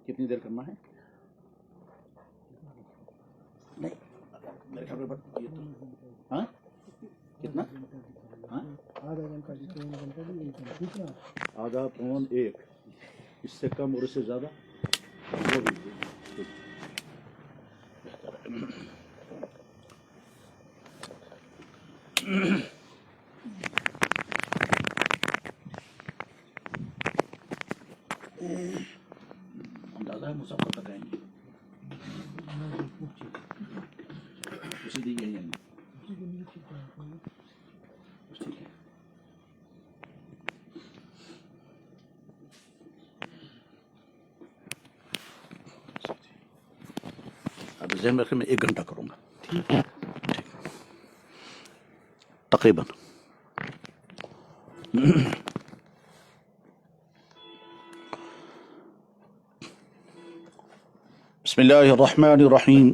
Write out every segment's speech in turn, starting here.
کتنی دیر کرنا ہے؟ نہیں میرے خیال میں ہاں کتنا؟ ہاں آدھا پون ایک، اس سے کم اور اس سے زیادہ وہ بھی بہتر ہے۔ اندازہ ہے مسافر تک آئیں گے اسی دن یہی آئیں گے، ٹھیک ہے۔ اب ذہن میں رکھیں میں 1 گھنٹہ کروں گا تقریباً۔ بسم اللہ الرحمن الرحیم،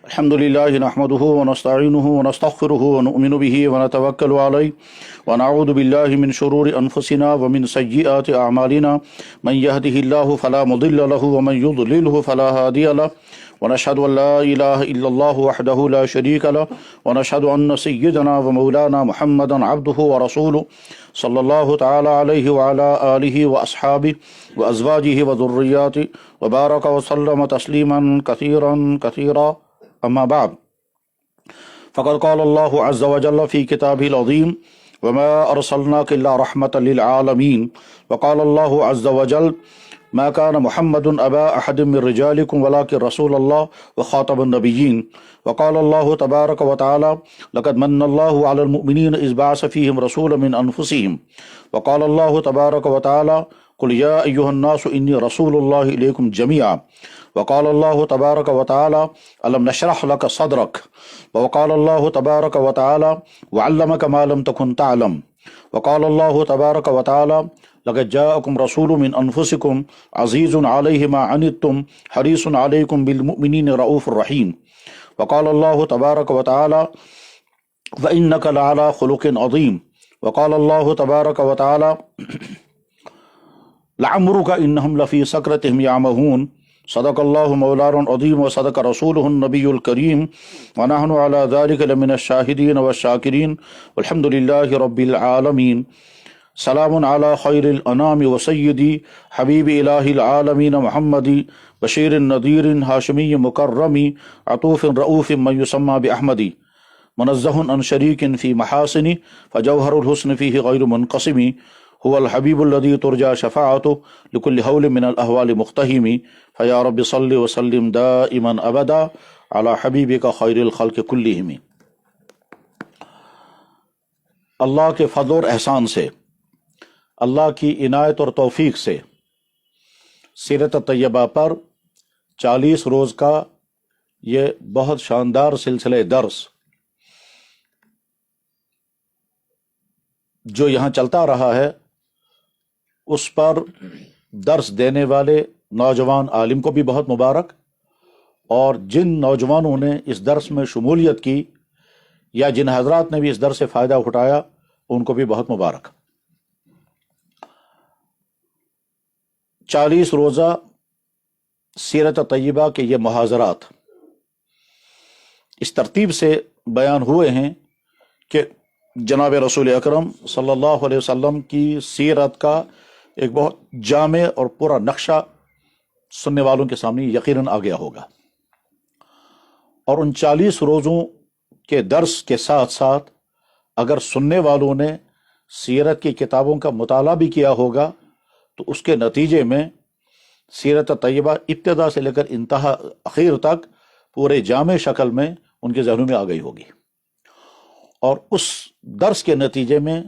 الحمد للہ نحمده ونستعینه ونستغفره ونؤمن به ونتوکل علیہ ونعوذ باللہ من شرور انفسنا ومن سیئات اعمالنا، من يهده اللہ فلا مضل له ومن يضلله فلا هادی له، ونشهد ان لا الہ الا اللہ وحدہ لا شریک له، ونشهد ان سیدنا ومولانا محمدا عبدہ ورسولہ صلی اللہ تعالی علیہ وعلی آلہ واصحابہ وازواجہ وذریاتہ وبارک وسلم تسلیما کثیرا کثیرا، اما بعد فقد قال اللہ عز وجل فی کتابہ العظیم وما ارسلناک الا رحمۃ للعالمین، وقال اللہ عز وجل ما كان محمد ابا احد من رجالكم ولكن رسول الله وخاتم النبيين، وقال الله تبارك وتعالى لقد من الله على المؤمنين إذ بعث فيهم رسولا من أنفسهم، وقال الله تبارك وتعالى قل يا أيها الناس إني رسول الله إليكم جميعا، وقال الله تبارك وتعالى ألم نشرح لك صدرك، وقال الله تبارك وتعالى وعلمك ما لم تكن تعلم، وقال الله تبارك وتعالى لقد جاءكم رسول من أنفسكم عزيز عليه ما عنتم حريص عليكم بالمؤمنين رؤوف رحيم، وقال الله تبارك وتعالى وإنك لعلى خلق عظيم، وقال الله تبارك وتعالى لعمرك إنهم لفي سكرتهم يعمهون، صدق الله مولانا العظيم وصدق رسوله النبي الكريم، ونحن على ذلك لمن الشاهدين والشاكرين، والحمد لله رب العالمين۔ سلام علی خیر الانام وسیدی حبیب الہ العالمین محمد بشیر نذیر ہاشمی مکرم عطوف رؤوف من یسمى باحمدی، منزہ عن شریک فی محاسنی فجوہر الحسن فیہ غیر منقسم، هو الحبیب الذی ترجى شفاعته لكل حول من الاحوال مقتحم، فیا رب صل وسلم دائما ابدا علی حبیبک خیر الخلق کلہم۔ اللہ کے فضل اور احسان سے، اللہ کی عنایت اور توفیق سے سیرت طیبہ پر 40 روز کا یہ بہت شاندار سلسلہ درس جو یہاں چلتا رہا ہے، اس پر درس دینے والے نوجوان عالم کو بھی بہت مبارک، اور جن نوجوانوں نے اس درس میں شمولیت کی یا جن حضرات نے بھی اس درس سے فائدہ اٹھایا ان کو بھی بہت مبارک۔ 40 روزہ سیرت طیبہ کے یہ محاضرات اس ترتیب سے بیان ہوئے ہیں کہ جناب رسول اکرم صلی اللہ علیہ وسلم کی سیرت کا ایک بہت جامع اور پورا نقشہ سننے والوں کے سامنے یقیناً آ گیا ہوگا، اور ان 40 روزوں کے درس کے ساتھ ساتھ اگر سننے والوں نے سیرت کی کتابوں کا مطالعہ بھی کیا ہوگا تو اس کے نتیجے میں سیرت طیبہ ابتدا سے لے کر انتہا اخیر تک پورے جامع شکل میں ان کے ذہنوں میں آ گئی ہوگی، اور اس درس کے نتیجے میں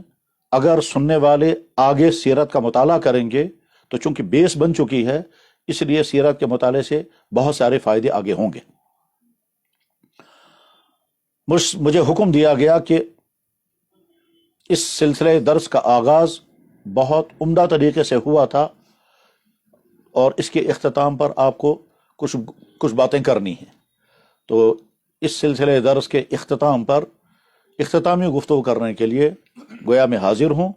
اگر سننے والے آگے سیرت کا مطالعہ کریں گے تو چونکہ بیس بن چکی ہے، اس لیے سیرت کے مطالعے سے بہت سارے فائدے آگے ہوں گے۔ مجھے حکم دیا گیا کہ اس سلسلے درس کا آغاز بہت عمدہ طریقے سے ہوا تھا، اور اس کے اختتام پر آپ کو کچھ باتیں کرنی ہیں، تو اس سلسلے درس کے اختتام پر اختتامی گفتگو کرنے کے لیے گویا میں حاضر ہوں،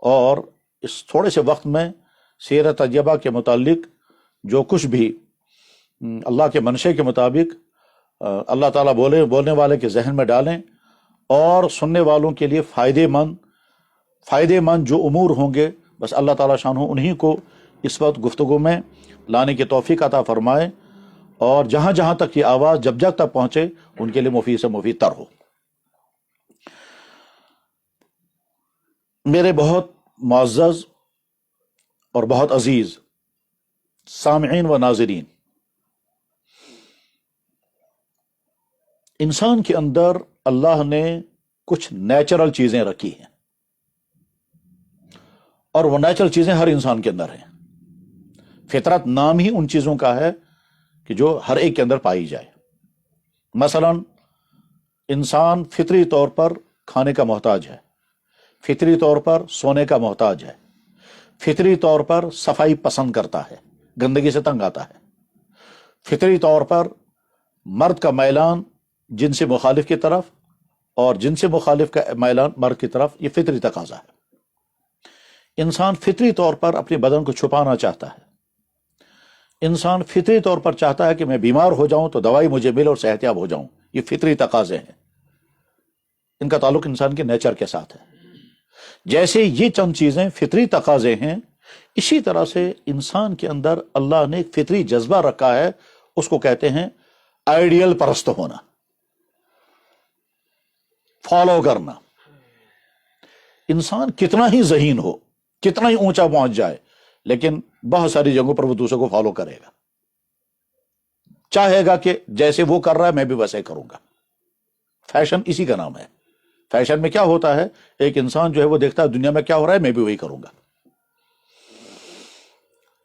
اور اس تھوڑے سے وقت میں سیرت طیبہ کے متعلق جو کچھ بھی اللہ کے منشے کے مطابق اللہ تعالیٰ بولنے والے کے ذہن میں ڈالیں اور سننے والوں کے لیے فائدے مند جو امور ہوں گے بس اللہ تعالیٰ شان ہو انہی کو اس وقت گفتگو میں لانے کی توفیق عطا فرمائے، اور جہاں جہاں تک یہ آواز جب تک پہنچے ان کے لیے مفید سے مفید تر ہو۔ میرے بہت معزز اور بہت عزیز سامعین و ناظرین، انسان کے اندر اللہ نے کچھ نیچرل چیزیں رکھی ہیں، اور وہ نیچرل چیزیں ہر انسان کے اندر ہیں۔ فطرت نام ہی ان چیزوں کا ہے کہ جو ہر ایک کے اندر پائی جائے۔ مثلا انسان فطری طور پر کھانے کا محتاج ہے، فطری طور پر سونے کا محتاج ہے، فطری طور پر صفائی پسند کرتا ہے، گندگی سے تنگ آتا ہے، فطری طور پر مرد کا میلان جن سے مخالف کی طرف اور جن سے مخالف کا میلان مرد کی طرف، یہ فطری تقاضا ہے۔ انسان فطری طور پر اپنے بدن کو چھپانا چاہتا ہے، انسان فطری طور پر چاہتا ہے کہ میں بیمار ہو جاؤں تو دوائی مجھے ملے اور صحت یاب ہو جاؤں، یہ فطری تقاضے ہیں، ان کا تعلق انسان کے نیچر کے ساتھ ہے۔ جیسے یہ چند چیزیں فطری تقاضے ہیں، اسی طرح سے انسان کے اندر اللہ نے ایک فطری جذبہ رکھا ہے، اس کو کہتے ہیں آئیڈیل پرست ہونا، فالو کرنا۔ انسان کتنا ہی ذہین ہو، کتنا ہی اونچا پہنچ جائے، لیکن بہت ساری جگہوں پر وہ دوسرے کو فالو کرے گا، چاہے گا کہ جیسے وہ کر رہا ہے میں بھی ویسے کروں گا۔ فیشن اسی کا نام ہے۔ فیشن میں کیا ہوتا ہے، ایک انسان جو ہے وہ دیکھتا ہے دنیا میں کیا ہو رہا ہے، میں بھی وہی کروں گا۔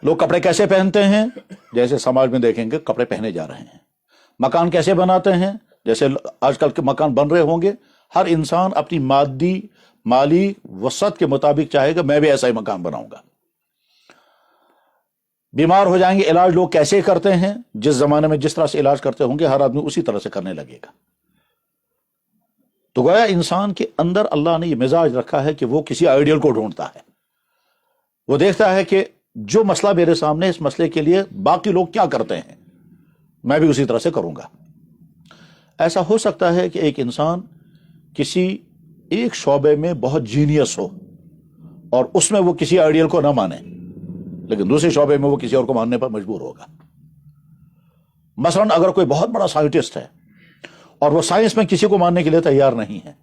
لوگ کپڑے کیسے پہنتے ہیں، جیسے سماج میں دیکھیں گے کپڑے پہنے جا رہے ہیں۔ مکان کیسے بناتے ہیں، جیسے آج کل کے مکان بن رہے ہوں گے، ہر انسان اپنی مالی وسعت کے مطابق چاہے گا میں بھی ایسا ہی مکان بناؤں گا۔ بیمار ہو جائیں گے، علاج لوگ کیسے کرتے ہیں، جس زمانے میں جس طرح سے علاج کرتے ہوں گے ہر آدمی اسی طرح سے کرنے لگے گا۔ تو گویا انسان کے اندر اللہ نے یہ مزاج رکھا ہے کہ وہ کسی آئیڈیل کو ڈھونڈتا ہے، وہ دیکھتا ہے کہ جو مسئلہ میرے سامنے، اس مسئلے کے لیے باقی لوگ کیا کرتے ہیں، میں بھی اسی طرح سے کروں گا۔ ایسا ہو سکتا ہے کہ ایک انسان کسی ایک شعبے میں بہت جینیس ہو اور اس میں وہ کسی آئیڈیل کو نہ مانے، لیکن دوسرے شعبے میں وہ کسی اور کو ماننے پر مجبور ہوگا۔ مثلا اگر کوئی بہت بڑا سائنٹسٹ ہے اور وہ سائنس میں کسی کو ماننے کے لیے تیار نہیں ہے،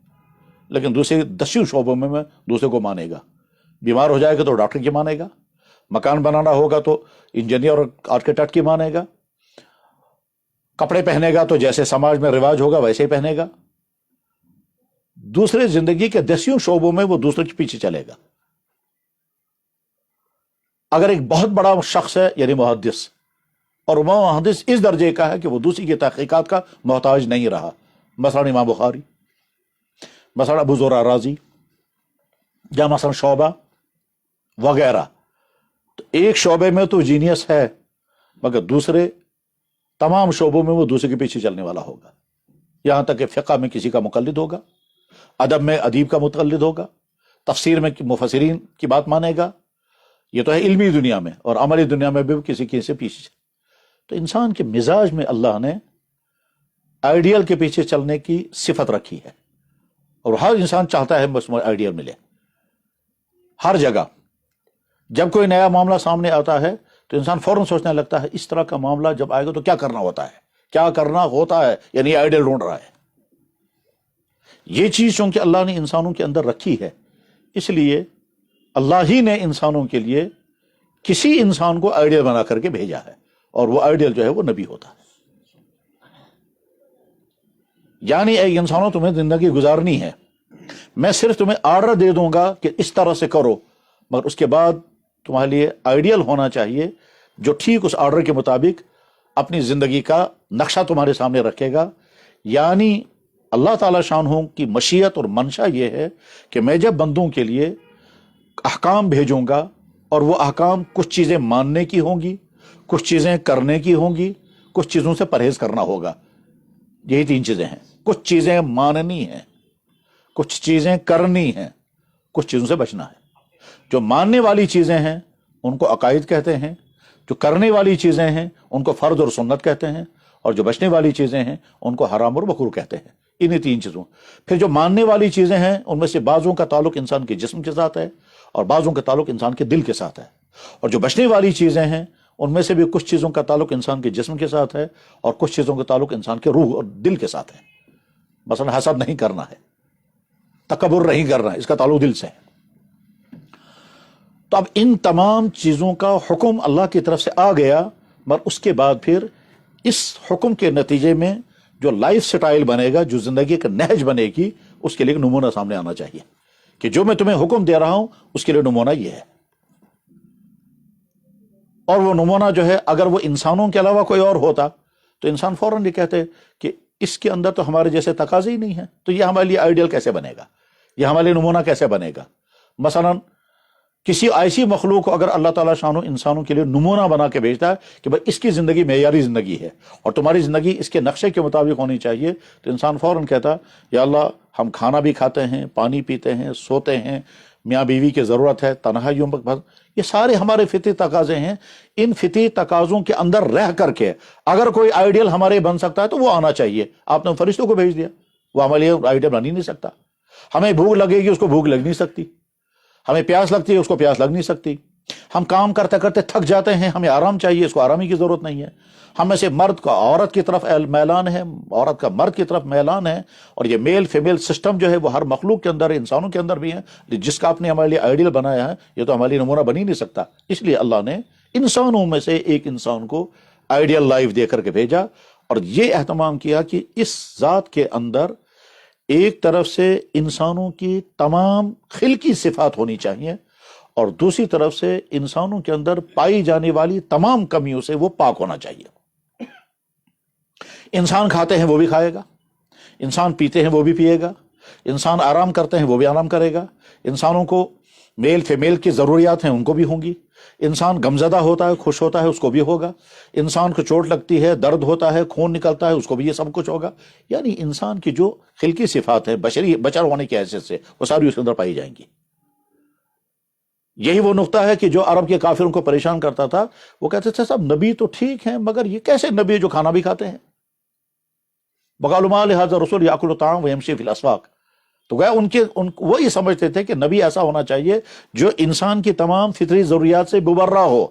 لیکن دوسرے 10 شعبوں میں دوسرے کو مانے گا۔ بیمار ہو جائے گا تو ڈاکٹر کی مانے گا، مکان بنانا ہوگا تو انجینئر اور آرکیٹیکٹ کی مانے گا، کپڑے پہنے گا تو جیسے سماج میں رواج ہوگا ویسے ہی پہنے گا۔ دوسرے زندگی کے 10 شعبوں میں وہ دوسرے کے پیچھے چلے گا۔ اگر ایک بہت بڑا شخص ہے یعنی محدث، اور وہ محدث اس درجے کا ہے کہ وہ دوسری کی تحقیقات کا محتاج نہیں رہا، مثلا امام بخاری، مثلا ابو زرع رازی، یا مثلا شعبہ وغیرہ، تو ایک شعبے میں تو جینیس ہے مگر دوسرے تمام شعبوں میں وہ دوسرے کے پیچھے چلنے والا ہوگا، یہاں تک کہ فقہ میں کسی کا مقلد ہوگا، ادب میں ادیب کا مقلد ہوگا، تفسیر میں مفسرین کی بات مانے گا۔ یہ تو ہے علمی دنیا میں، اور عملی دنیا میں بھی کسی سے پیچھے۔ تو انسان کے مزاج میں اللہ نے آئیڈیل کے پیچھے چلنے کی صفت رکھی ہے، اور ہر انسان چاہتا ہے بس آئیڈیل ملے۔ ہر جگہ جب کوئی نیا معاملہ سامنے آتا ہے تو انسان فوراً سوچنے لگتا ہے اس طرح کا معاملہ جب آئے گا تو کیا کرنا ہوتا ہے، کیا کرنا ہوتا ہے، یعنی آئیڈیل ڈھونڈ رہا ہے۔ یہ چیز چونکہ اللہ نے انسانوں کے اندر رکھی ہے، اس لیے اللہ ہی نے انسانوں کے لیے کسی انسان کو آئیڈیل بنا کر کے بھیجا ہے، اور وہ آئیڈیل جو ہے وہ نبی ہوتا ہے۔ یعنی اے انسانوں تمہیں زندگی گزارنی ہے، میں صرف تمہیں آرڈر دے دوں گا کہ اس طرح سے کرو، مگر اس کے بعد تمہارے لیے آئیڈیل ہونا چاہیے جو ٹھیک اس آرڈر کے مطابق اپنی زندگی کا نقشہ تمہارے سامنے رکھے گا۔ یعنی اللہ تعالیٰ شانہ کی مشیت اور منشا یہ ہے کہ میں جب بندوں کے لیے احکام بھیجوں گا، اور وہ احکام کچھ چیزیں ماننے کی ہوں گی، کچھ چیزیں کرنے کی ہوں گی، کچھ چیزوں سے پرہیز کرنا ہوگا۔ یہی 3 چیزیں ہیں، کچھ چیزیں ماننی ہیں، کچھ چیزیں کرنی ہیں، کچھ چیزوں سے بچنا ہے۔ جو ماننے والی چیزیں ہیں ان کو عقائد کہتے ہیں، جو کرنے والی چیزیں ہیں ان کو فرض اور سنت کہتے ہیں، اور جو بچنے والی چیزیں ہیں ان کو حرام اور مکروہ کہتے ہیں، انہی تین چیزوں۔ پھر جو ماننے والی چیزیں ہیں ان میں سے بعضوں کا تعلق انسان کے جسم کے ساتھ ہے اور بعضوں کا تعلق انسان کے دل کے ساتھ ہے، اور جو بچنے والی چیزیں ہیں ان میں سے بھی کچھ چیزوں کا تعلق انسان کے جسم کے ساتھ ہے اور کچھ چیزوں کا تعلق انسان کے روح اور دل کے ساتھ ہے۔ مثلا حسد نہیں کرنا ہے، تکبر نہیں کرنا ہے، اس کا تعلق دل سے ہے۔ تو اب ان تمام چیزوں کا حکم اللہ کی طرف سے آ گیا، مگر اس کے بعد پھر اس حکم کے نتیجے میں جو لائف سٹائل بنے گا، جو زندگی کا نہج بنے گی، اس کے لیے ایک نمونہ سامنے آنا چاہیے کہ جو میں تمہیں حکم دے رہا ہوں اس کے لیے نمونہ یہ ہے۔ اور وہ نمونہ جو ہے اگر وہ انسانوں کے علاوہ کوئی اور ہوتا تو انسان فوراً یہ کہتے کہ اس کے اندر تو ہمارے جیسے تقاضے ہی نہیں ہیں، تو یہ ہمارے لیے آئیڈیل کیسے بنے گا، یہ ہمارے لیے نمونہ کیسے بنے گا۔ مثلا کسی ایسی مخلوق کو اگر اللہ تعالیٰ شانو انسانوں کے لیے نمونہ بنا کے بھیجتا ہے کہ بھائی اس کی زندگی معیاری زندگی ہے اور تمہاری زندگی اس کے نقشے کے مطابق ہونی چاہیے، تو انسان فوراً کہتا یا اللہ ہم کھانا بھی کھاتے ہیں، پانی پیتے ہیں، سوتے ہیں، میاں بیوی کی ضرورت ہے، تنہائیوں پر، یہ سارے ہمارے فطری تقاضے ہیں۔ ان فطری تقاضوں کے اندر رہ کر کے اگر کوئی آئیڈیل ہمارے بن سکتا ہے تو وہ آنا چاہیے۔ آپ نے فرشتوں کو بھیج دیا، وہ ہمارے لیے آئیڈیل بن ہی نہیں سکتا۔ ہمیں بھوک لگے گی، اس کو بھوک لگ نہیں سکتی۔ ہمیں پیاس لگتی ہے، اس کو پیاس لگ نہیں سکتی۔ ہم کام کرتے کرتے تھک جاتے ہیں، ہمیں آرام چاہیے، اس کو آرامی کی ضرورت نہیں ہے۔ ہم میں سے مرد کا عورت کی طرف میلان ہے، عورت کا مرد کی طرف میلان ہے، اور یہ میل فیمیل سسٹم جو ہے وہ ہر مخلوق کے اندر ہے، انسانوں کے اندر بھی ہے۔ جس کا آپ نے ہمارے لیے آئیڈیل بنایا ہے یہ تو ہمارے لیے نمونہ بن ہی نہیں سکتا، اس لیے اللہ نے انسانوں میں سے ایک انسان کو آئیڈیل لائف دے کر کے بھیجا، اور یہ اہتمام کیا کہ اس ذات کے اندر ایک طرف سے انسانوں کی تمام خلقی صفات ہونی چاہیے اور دوسری طرف سے انسانوں کے اندر پائی جانے والی تمام کمیوں سے وہ پاک ہونا چاہیے۔ انسان کھاتے ہیں وہ بھی کھائے گا، انسان پیتے ہیں وہ بھی پیے گا، انسان آرام کرتے ہیں وہ بھی آرام کرے گا، انسانوں کو میل فیمیل کی ضروریات ہیں ان کو بھی ہوں گی، انسان غمزدہ ہوتا ہے، خوش ہوتا ہے، اس کو بھی ہوگا، انسان کو چوٹ لگتی ہے، درد ہوتا ہے، خون نکلتا ہے، اس کو بھی یہ سب کچھ ہوگا۔ یعنی انسان کی جو خلقی صفات ہیں بشر ہونے کی حیثیت سے وہ ساری اس کے اندر پائی جائیں گی۔ یہی وہ نقطہ ہے کہ جو عرب کے کافروں کو پریشان کرتا تھا، وہ کہتے تھے صاحب نبی تو ٹھیک ہیں مگر یہ کیسے نبی جو کھانا بھی کھاتے ہیں؟ وقالوا ما لهذا الرسول يأكل الطعام ويمشي في الأسواق۔ تو گویا وہ یہ سمجھتے تھے کہ نبی ایسا ہونا چاہیے جو انسان کی تمام فطری ضروریات سے مبرہ ہو۔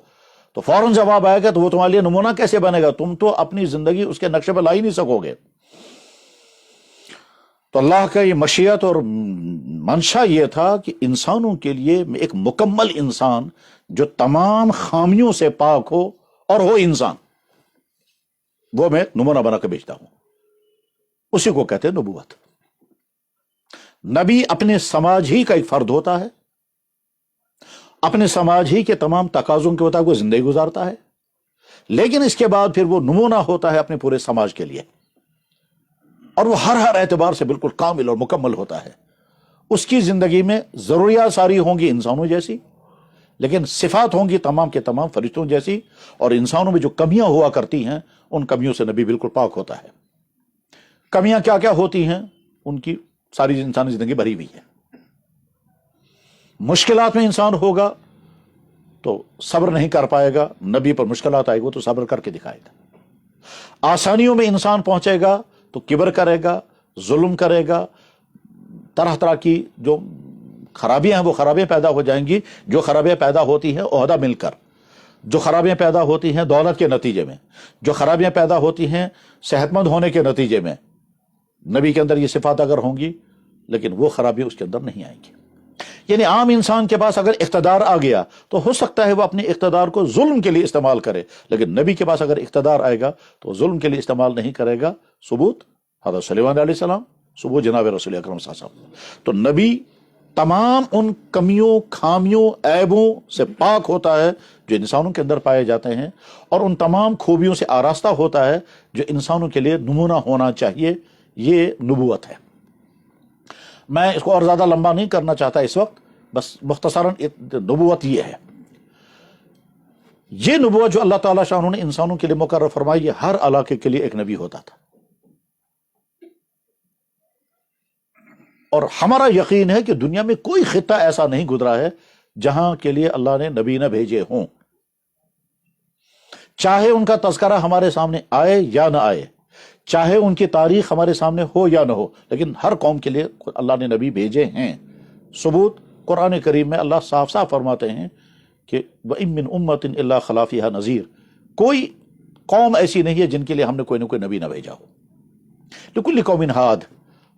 تو فوراً جواب آئے گا تو وہ تمہارے لیے نمونہ کیسے بنے گا، تم تو اپنی زندگی اس کے نقشے پر لا ہی نہیں سکو گے۔ تو اللہ کا یہ مشیت اور منشا یہ تھا کہ انسانوں کے لیے ایک مکمل انسان جو تمام خامیوں سے پاک ہو اور ہو انسان، وہ میں نمونہ بنا کے بھیجتا ہوں، اسی کو کہتے ہیں نبوت۔ نبی اپنے سماج ہی کا ایک فرد ہوتا ہے، اپنے سماج ہی کے تمام تقاضوں کے مطابق وہ زندگی گزارتا ہے، لیکن اس کے بعد پھر وہ نمونہ ہوتا ہے اپنے پورے سماج کے لیے، اور وہ ہر اعتبار سے بالکل کامل اور مکمل ہوتا ہے۔ اس کی زندگی میں ضروریات ساری ہوں گی انسانوں جیسی، لیکن صفات ہوں گی تمام کے تمام فرشتوں جیسی، اور انسانوں میں جو کمیاں ہوا کرتی ہیں ان کمیوں سے نبی بالکل پاک ہوتا ہے۔ کمیاں کیا کیا ہوتی ہیں، ان کی ساری انسانی زندگی بھری ہوئی ہے۔ مشکلات میں انسان ہوگا تو صبر نہیں کر پائے گا، نبی پر مشکلات آئے گا تو صبر کر کے دکھائے گا۔ آسانیوں میں انسان پہنچے گا تو کبر کرے گا، ظلم کرے گا، طرح طرح کی جو خرابیاں ہیں وہ خرابیاں پیدا ہو جائیں گی۔ جو خرابیاں پیدا ہوتی ہیں عہدہ مل کر، جو خرابیاں پیدا ہوتی ہیں دولت کے نتیجے میں، جو خرابیاں پیدا ہوتی ہیں صحت مند ہونے کے نتیجے میں، نبی کے اندر یہ صفات اگر ہوں گی لیکن وہ خرابی اس کے اندر نہیں آئیں گی۔ یعنی عام انسان کے پاس اگر اقتدار آ گیا تو ہو سکتا ہے وہ اپنے اقتدار کو ظلم کے لیے استعمال کرے، لیکن نبی کے پاس اگر اقتدار آئے گا تو ظلم کے لیے استعمال نہیں کرے گا۔ ثبوت حضرت سلیمان علیہ السلام، ثبوت جناب رسول اکرم صلی اللہ علیہ وسلم۔ تو نبی تمام ان کمیوں، خامیوں، عیبوں سے پاک ہوتا ہے جو انسانوں کے اندر پائے جاتے ہیں، اور ان تمام خوبیوں سے آراستہ ہوتا ہے جو انسانوں کے لیے نمونہ ہونا چاہیے۔ یہ نبوت ہے۔ میں اس کو اور زیادہ لمبا نہیں کرنا چاہتا اس وقت، بس مختصراً نبوت یہ ہے۔ یہ نبوت جو اللہ تعالیٰ شاہ نے انسانوں کے لیے مقرر فرمائی، یہ ہر علاقے کے لیے ایک نبی ہوتا تھا، اور ہمارا یقین ہے کہ دنیا میں کوئی خطہ ایسا نہیں گزرا ہے جہاں کے لیے اللہ نے نبی نہ بھیجے ہوں۔ چاہے ان کا تذکرہ ہمارے سامنے آئے یا نہ آئے، چاہے ان کی تاریخ ہمارے سامنے ہو یا نہ ہو، لیکن ہر قوم کے لیے اللہ نے نبی بھیجے ہیں۔ ثبوت قرآن کریم میں اللہ صاف صاف فرماتے ہیں کہ وَإِن مِّنْ أُمَّةٍ إِلَّا خَلَا فِيهَا نَذِيرٌ، کوئی قوم ایسی نہیں ہے جن کے لیے ہم نے کوئی نہ کوئی نبی نہ بھیجا ہو۔ لِكُلِّ قَوْمٍ ہاد،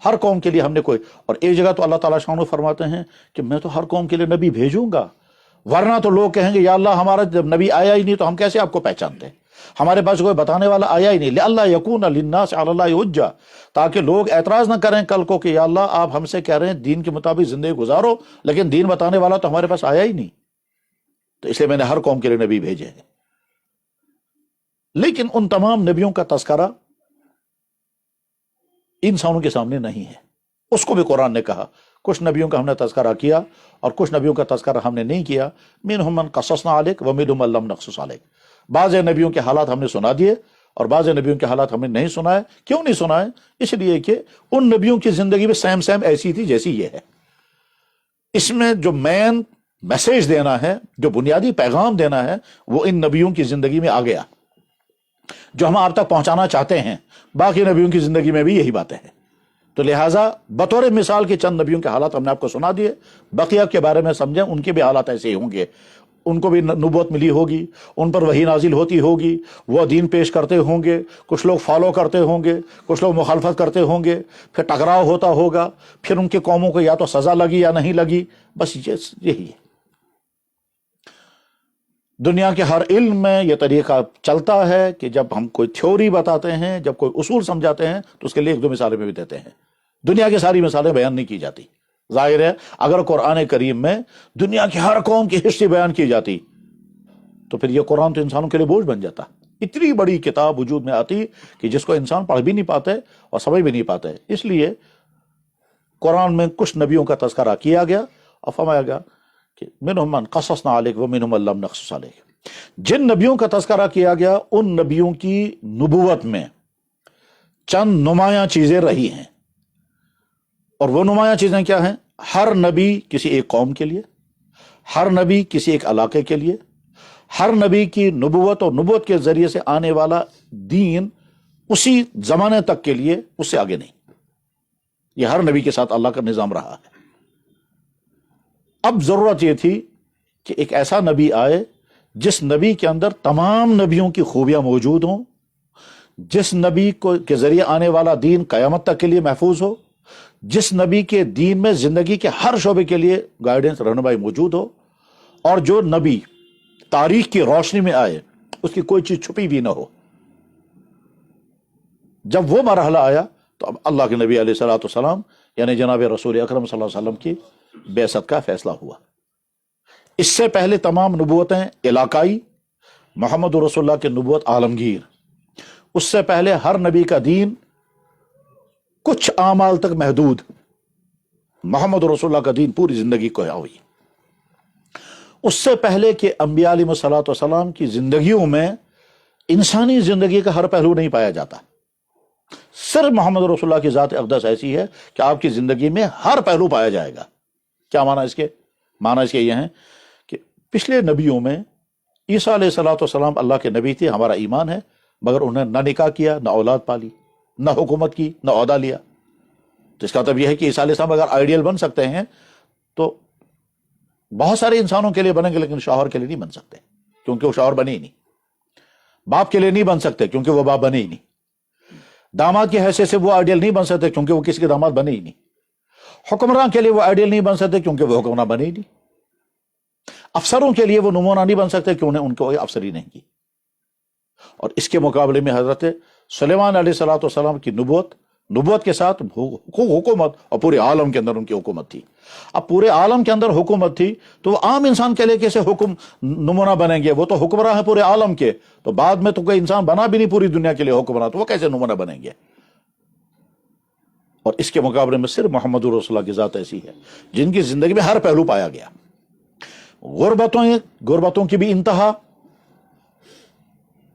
ہر قوم کے لیے ہم نے کوئی، اور ایک جگہ تو اللہ تعالیٰ شانو فرماتے ہیں کہ میں تو ہر قوم کے لیے نبی بھیجوں گا، ورنہ تو لوگ کہیں گے یا اللہ ہمارا جب نبی آیا ہی نہیں تو ہم کیسے آپ کو پہچانتے ہیں، ہمارے پاس کوئی بتانے والا آیا ہی نہیں، لِأَلَّا يَكُونَ لِلنَّاسِ عَلَى اللَّهِ حُجَّةٌ، تاکہ لوگ اعتراض نہ کریں کل کو کہ یا اللہ آپ ہم سے کہہ رہے ہیں دین کے مطابق زندگی گزارو، لیکن دین بتانے والا تو ہمارے پاس آیا ہی نہیں، تو اس لیے میں نے ہر قوم کے لیے نبی بھیجے ہیں۔ لیکن ان تمام نبیوں کا تذکرہ انسانوں کے سامنے نہیں ہے، اس کو بھی قرآن نے کہا کچھ نبیوں کا ہم نے تذکرہ کیا اور کچھ نبیوں کا تذکرہ ہم نے نہیں کیا، منہم من قصصنا علیک ومنہم من لم نقصص علیک، بعض نبیوں کے حالات ہم نے سنا دیے اور بعض نبیوں کے حالات ہم نے نہیں سنائے۔ کیوں نہیں سنائے؟ اس لیے کہ ان نبیوں کی زندگی میں سیم ایسی تھی جیسی یہ ہے، اس میں جو مین میسیج دینا ہے، جو بنیادی پیغام دینا ہے، وہ ان نبیوں کی زندگی میں آ گیا، جو ہم آپ تک پہنچانا چاہتے ہیں۔ باقی نبیوں کی زندگی میں بھی یہی باتیں ہیں، تو لہٰذا بطور مثال کے چند نبیوں کے حالات ہم نے آپ کو سنا دیے، بقیہ کے بارے میں سمجھیں ان کے بھی حالات ایسے ہی ہوں گے، ان کو بھی نبوت ملی ہوگی، ان پر وحی نازل ہوتی ہوگی، وہ دین پیش کرتے ہوں گے، کچھ لوگ فالو کرتے ہوں گے، کچھ لوگ مخالفت کرتے ہوں گے، پھر ٹکراؤ ہوتا ہوگا، پھر ان کے قوموں کو یا تو سزا لگی یا نہیں لگی، بس یہی ہے۔ دنیا کے ہر علم میں یہ طریقہ چلتا ہے کہ جب ہم کوئی تھیوری بتاتے ہیں، جب کوئی اصول سمجھاتے ہیں تو اس کے لیے ایک دو مثالیں بھی دیتے ہیں، دنیا کی ساری مثالیں بیان نہیں کی جاتی۔ ظاہر ہے اگر قرآن کریم میں دنیا کی ہر قوم کی ہسٹری بیان کی جاتی تو پھر یہ قرآن تو انسانوں کے لیے بوجھ بن جاتا، اتنی بڑی کتاب وجود میں آتی کہ جس کو انسان پڑھ بھی نہیں پاتے اور سمجھ بھی نہیں پاتے۔ اس لیے قرآن میں کچھ نبیوں کا تذکرہ کیا گیا اور فرمایا گیا کہ منہم من قصصنا علیک ومنہم من لم نقصص علیک، جن نبیوں کا تذکرہ کیا گیا ان نبیوں کی نبوت میں چند نمایاں چیزیں رہی ہیں، اور وہ نمایاں چیزیں کیا ہیں؟ ہر نبی کسی ایک قوم کے لیے، ہر نبی کسی ایک علاقے کے لیے، ہر نبی کی نبوت اور نبوت کے ذریعے سے آنے والا دین اسی زمانے تک کے لیے، اس سے آگے نہیں۔ یہ ہر نبی کے ساتھ اللہ کا نظام رہا ہے۔ اب ضرورت یہ تھی کہ ایک ایسا نبی آئے جس نبی کے اندر تمام نبیوں کی خوبیاں موجود ہوں، جس نبی کے ذریعے آنے والا دین قیامت تک کے لیے محفوظ ہو، جس نبی کے دین میں زندگی کے ہر شعبے کے لیے گائیڈنس رہنمائی موجود ہو، اور جو نبی تاریخ کی روشنی میں آئے اس کی کوئی چیز چھپی بھی نہ ہو۔ جب وہ مرحلہ آیا تو اب اللہ کے نبی علیہ الصلوۃ والسلام یعنی جناب رسول اکرم صلی اللہ علیہ وسلم کی بعثت کا فیصلہ ہوا۔ اس سے پہلے تمام نبوتیں علاقائی، محمد رسول اللہ کی نبوت عالمگیر، اس سے پہلے ہر نبی کا دین کچھ اعمال تک محدود، محمد رسول اللہ کا دین پوری زندگی کو ہوئی۔ اس سے پہلے کہ انبیاء علیہ الصلوۃ والسلام کی زندگیوں میں انسانی زندگی کا ہر پہلو نہیں پایا جاتا، صرف محمد رسول اللہ کی ذات اقدس ایسی ہے کہ آپ کی زندگی میں ہر پہلو پایا جائے گا۔ کیا معنی اس کے؟ معنی اس کے یہ ہیں کہ پچھلے نبیوں میں عیسیٰ علیہ الصلوۃ والسلام اللہ کے نبی تھے، ہمارا ایمان ہے، مگر انہیں نہ نکاح کیا، نہ اولاد پالی، نہ حکومت کی، نہ عہدہ لیا۔ تو اس کا مطلب یہ ہے کہ عیسیٰ علیہ السلام اگر آئیڈیل بن سکتے ہیں تو بہت سارے انسانوں کے لیے بنیں گے، لیکن شوہر کے لیے نہیں بن سکتے کیونکہ وہ شوہر بنے ہی نہیں، باپ کے لیے نہیں بن سکتے کیونکہ وہ باپ بنے ہی نہیں، داماد کی حیثیت سے وہ آئیڈیل نہیں بن سکتے کیونکہ وہ کسی کے داماد بنے ہی نہیں، حکمراں کے لیے وہ آئیڈیل نہیں بن سکتے کیونکہ وہ حکمراں بنے ہی نہیں، افسروں کے لیے وہ نمونہ نہیں بن سکتے کیوں ان کو افسری نہیں کی۔ اور اس کے مقابلے میں حضرت سلیمان علیہ الصلوۃ والسلام کی نبوت کے ساتھ حکومت، اور پورے عالم کے اندر ان کی حکومت تھی۔ اب پورے عالم کے اندر حکومت تھی تو وہ عام انسان کے لیے کیسے حکم نمونہ بنیں گے؟ وہ تو حکمراں ہیں پورے عالم کے، تو بعد میں تو کوئی انسان بنا بھی نہیں پوری دنیا کے لیے حکمراں، تو وہ کیسے نمونہ بنیں گے؟ اور اس کے مقابلے میں صرف محمد رسول اللہ کی ذات ایسی ہے جن کی زندگی میں ہر پہلو پایا گیا۔ غربتوں کی بھی انتہا،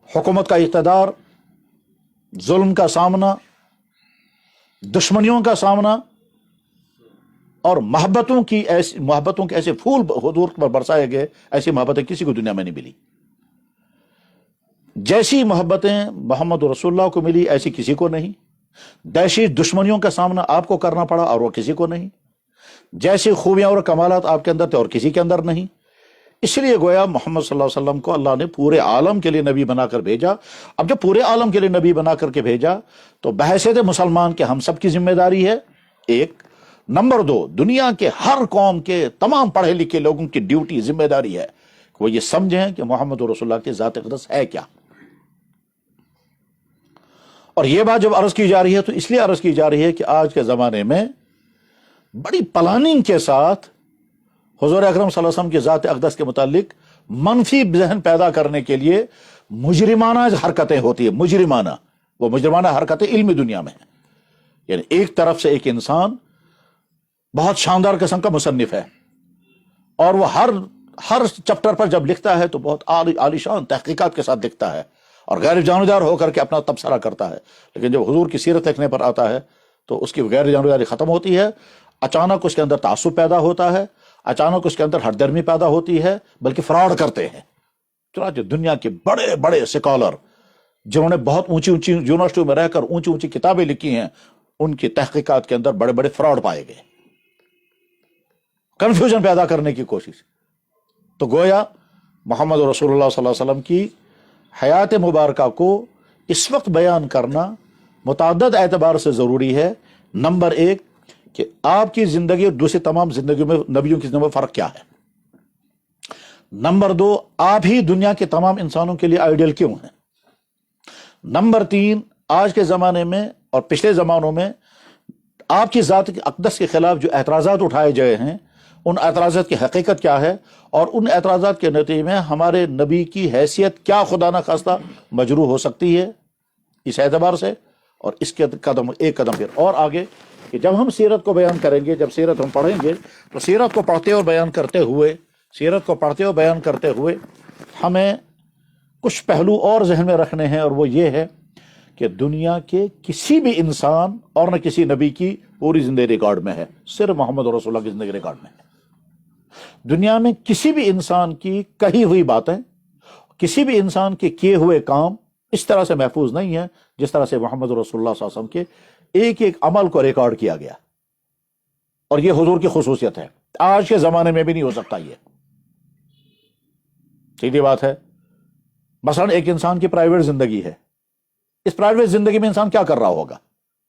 حکومت کا اقتدار، ظلم کا سامنا، دشمنیوں کا سامنا، اور محبتوں کے ایسے پھول حضور پر برسائے گئے، ایسی محبتیں کسی کو دنیا میں نہیں ملی۔ جیسی محبتیں محمد رسول اللہ کو ملی ایسی کسی کو نہیں، جیسی دشمنیوں کا سامنا آپ کو کرنا پڑا اور وہ کسی کو نہیں، جیسی خوبیاں اور کمالات آپ کے اندر تھے اور کسی کے اندر نہیں۔ اس لیے گویا محمد صلی اللہ علیہ وسلم کو اللہ نے پورے عالم کے لیے نبی بنا کر بھیجا۔ اب جب پورے عالم کے لیے نبی بنا کر کے بھیجا تو بحیثیت مسلمان کے ہم سب کی ذمہ داری ہے، ایک۔ نمبر دو، دنیا کے ہر قوم کے تمام پڑھے لکھے لوگوں کی ڈیوٹی، ذمہ داری ہے کہ وہ یہ سمجھیں کہ محمد رسول اللہ کی ذات اقدس ہے کیا۔ اور یہ بات جب عرض کی جا رہی ہے تو اس لیے عرض کی جا رہی ہے کہ آج کے زمانے میں بڑی پلاننگ کے ساتھ حضور اکرم صلی اللہ علیہ وسلم کی ذات اقدس کے متعلق منفی ذہن پیدا کرنے کے لیے مجرمانہ حرکتیں ہوتی ہیں۔ وہ مجرمانہ حرکتیں علمی دنیا میں ہیں۔ یعنی ایک طرف سے ایک انسان بہت شاندار قسم کا مصنف ہے اور وہ ہر چپٹر پر جب لکھتا ہے تو بہت عالیشان تحقیقات کے ساتھ لکھتا ہے اور غیر جانبدار ہو کر کے اپنا تبصرہ کرتا ہے، لیکن جب حضور کی سیرت لکھنے پر آتا ہے تو اس کی غیر جانبداری ختم ہوتی ہے، اچانک اس کے اندر تعصب پیدا ہوتا ہے، اچانک اس کے اندر ہٹ درمی پیدا ہوتی ہے، بلکہ فراڈ کرتے ہیں۔ چنانچہ دنیا کے بڑے بڑے سکالر جنہوں نے بہت اونچی اونچی یونیورسٹیوں میں رہ کر اونچی اونچی کتابیں لکھی ہیں، ان کی تحقیقات کے اندر بڑے بڑے فراڈ پائے گئے، کنفیوژن پیدا کرنے کی کوشش۔ تو گویا محمد رسول اللہ صلی اللہ علیہ وسلم کی حیات مبارکہ کو اس وقت بیان کرنا متعدد اعتبار سے ضروری ہے۔ نمبر ایک کہ آپ کی زندگی اور دوسری تمام زندگیوں میں نبیوں کی زندگی میں فرق کیا ہے۔ نمبر دو، آپ ہی دنیا کے تمام انسانوں کے لیے آئیڈیل کیوں ہیں۔ نمبر تین، آج کے زمانے میں اور پچھلے زمانوں میں آپ کی ذات اقدس کے خلاف جو اعتراضات اٹھائے گئے ہیں، ان اعتراضات کی حقیقت کیا ہے اور ان اعتراضات کے نتیجے میں ہمارے نبی کی حیثیت کیا خدا نخواستہ مجروح ہو سکتی ہے، اس اعتبار سے۔ اور اس کے ایک قدم پھر اور آگے کہ جب ہم سیرت کو بیان کریں گے، جب سیرت ہم پڑھیں گے تو سیرت کو پڑھتے اور بیان کرتے ہوئے ہمیں کچھ پہلو اور ذہن میں رکھنے ہیں، اور وہ یہ ہے کہ دنیا کے کسی بھی انسان اور نہ کسی نبی کی پوری زندگی ریکارڈ میں ہے، صرف محمد رسول اللہ کی زندگی ریکارڈ میں ہے۔ دنیا میں کسی بھی انسان کی کہی ہوئی باتیں، کسی بھی انسان کے کیے ہوئے کام اس طرح سے محفوظ نہیں ہے جس طرح سے محمد رسول اللہ صلی اللہ علیہ وسلم کے ایک ایک عمل کو ریکارڈ کیا گیا، اور یہ حضور کی خصوصیت ہے، آج کے زمانے میں بھی نہیں ہو سکتا۔ یہ سیدھی بات ہے۔ مثلا ایک انسان کی پرائیویٹ زندگی ہے، اس پرائیویٹ زندگی میں انسان کیا کر رہا ہوگا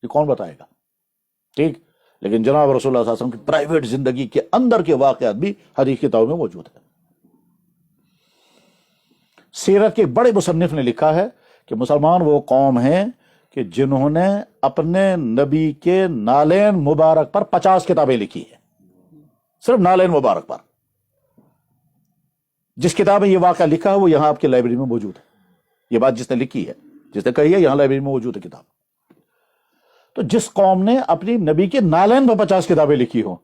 یہ کون بتائے گا، ٹھیک؟ لیکن جناب رسول اللہ صلی اللہ علیہ وسلم کی پرائیویٹ زندگی کے اندر کے واقعات بھی حدیث کتابوں میں موجود ہیں۔ سیرت کے بڑے مصنف نے لکھا ہے کہ مسلمان وہ قوم ہیں کہ جنہوں نے اپنے نبی کے نالین مبارک پر 50 کتابیں لکھی ہیں، صرف نالین مبارک پر۔ جس کتاب میں یہ واقعہ لکھا ہے وہ یہاں آپ کی لائبریری میں موجود ہے، یہ بات جس نے لکھی ہے، جس نے کہی ہے، یہاں لائبریری میں موجود ہے کتاب۔ تو جس قوم نے اپنی نبی کے نالین پر 50 کتابیں لکھی ہوں،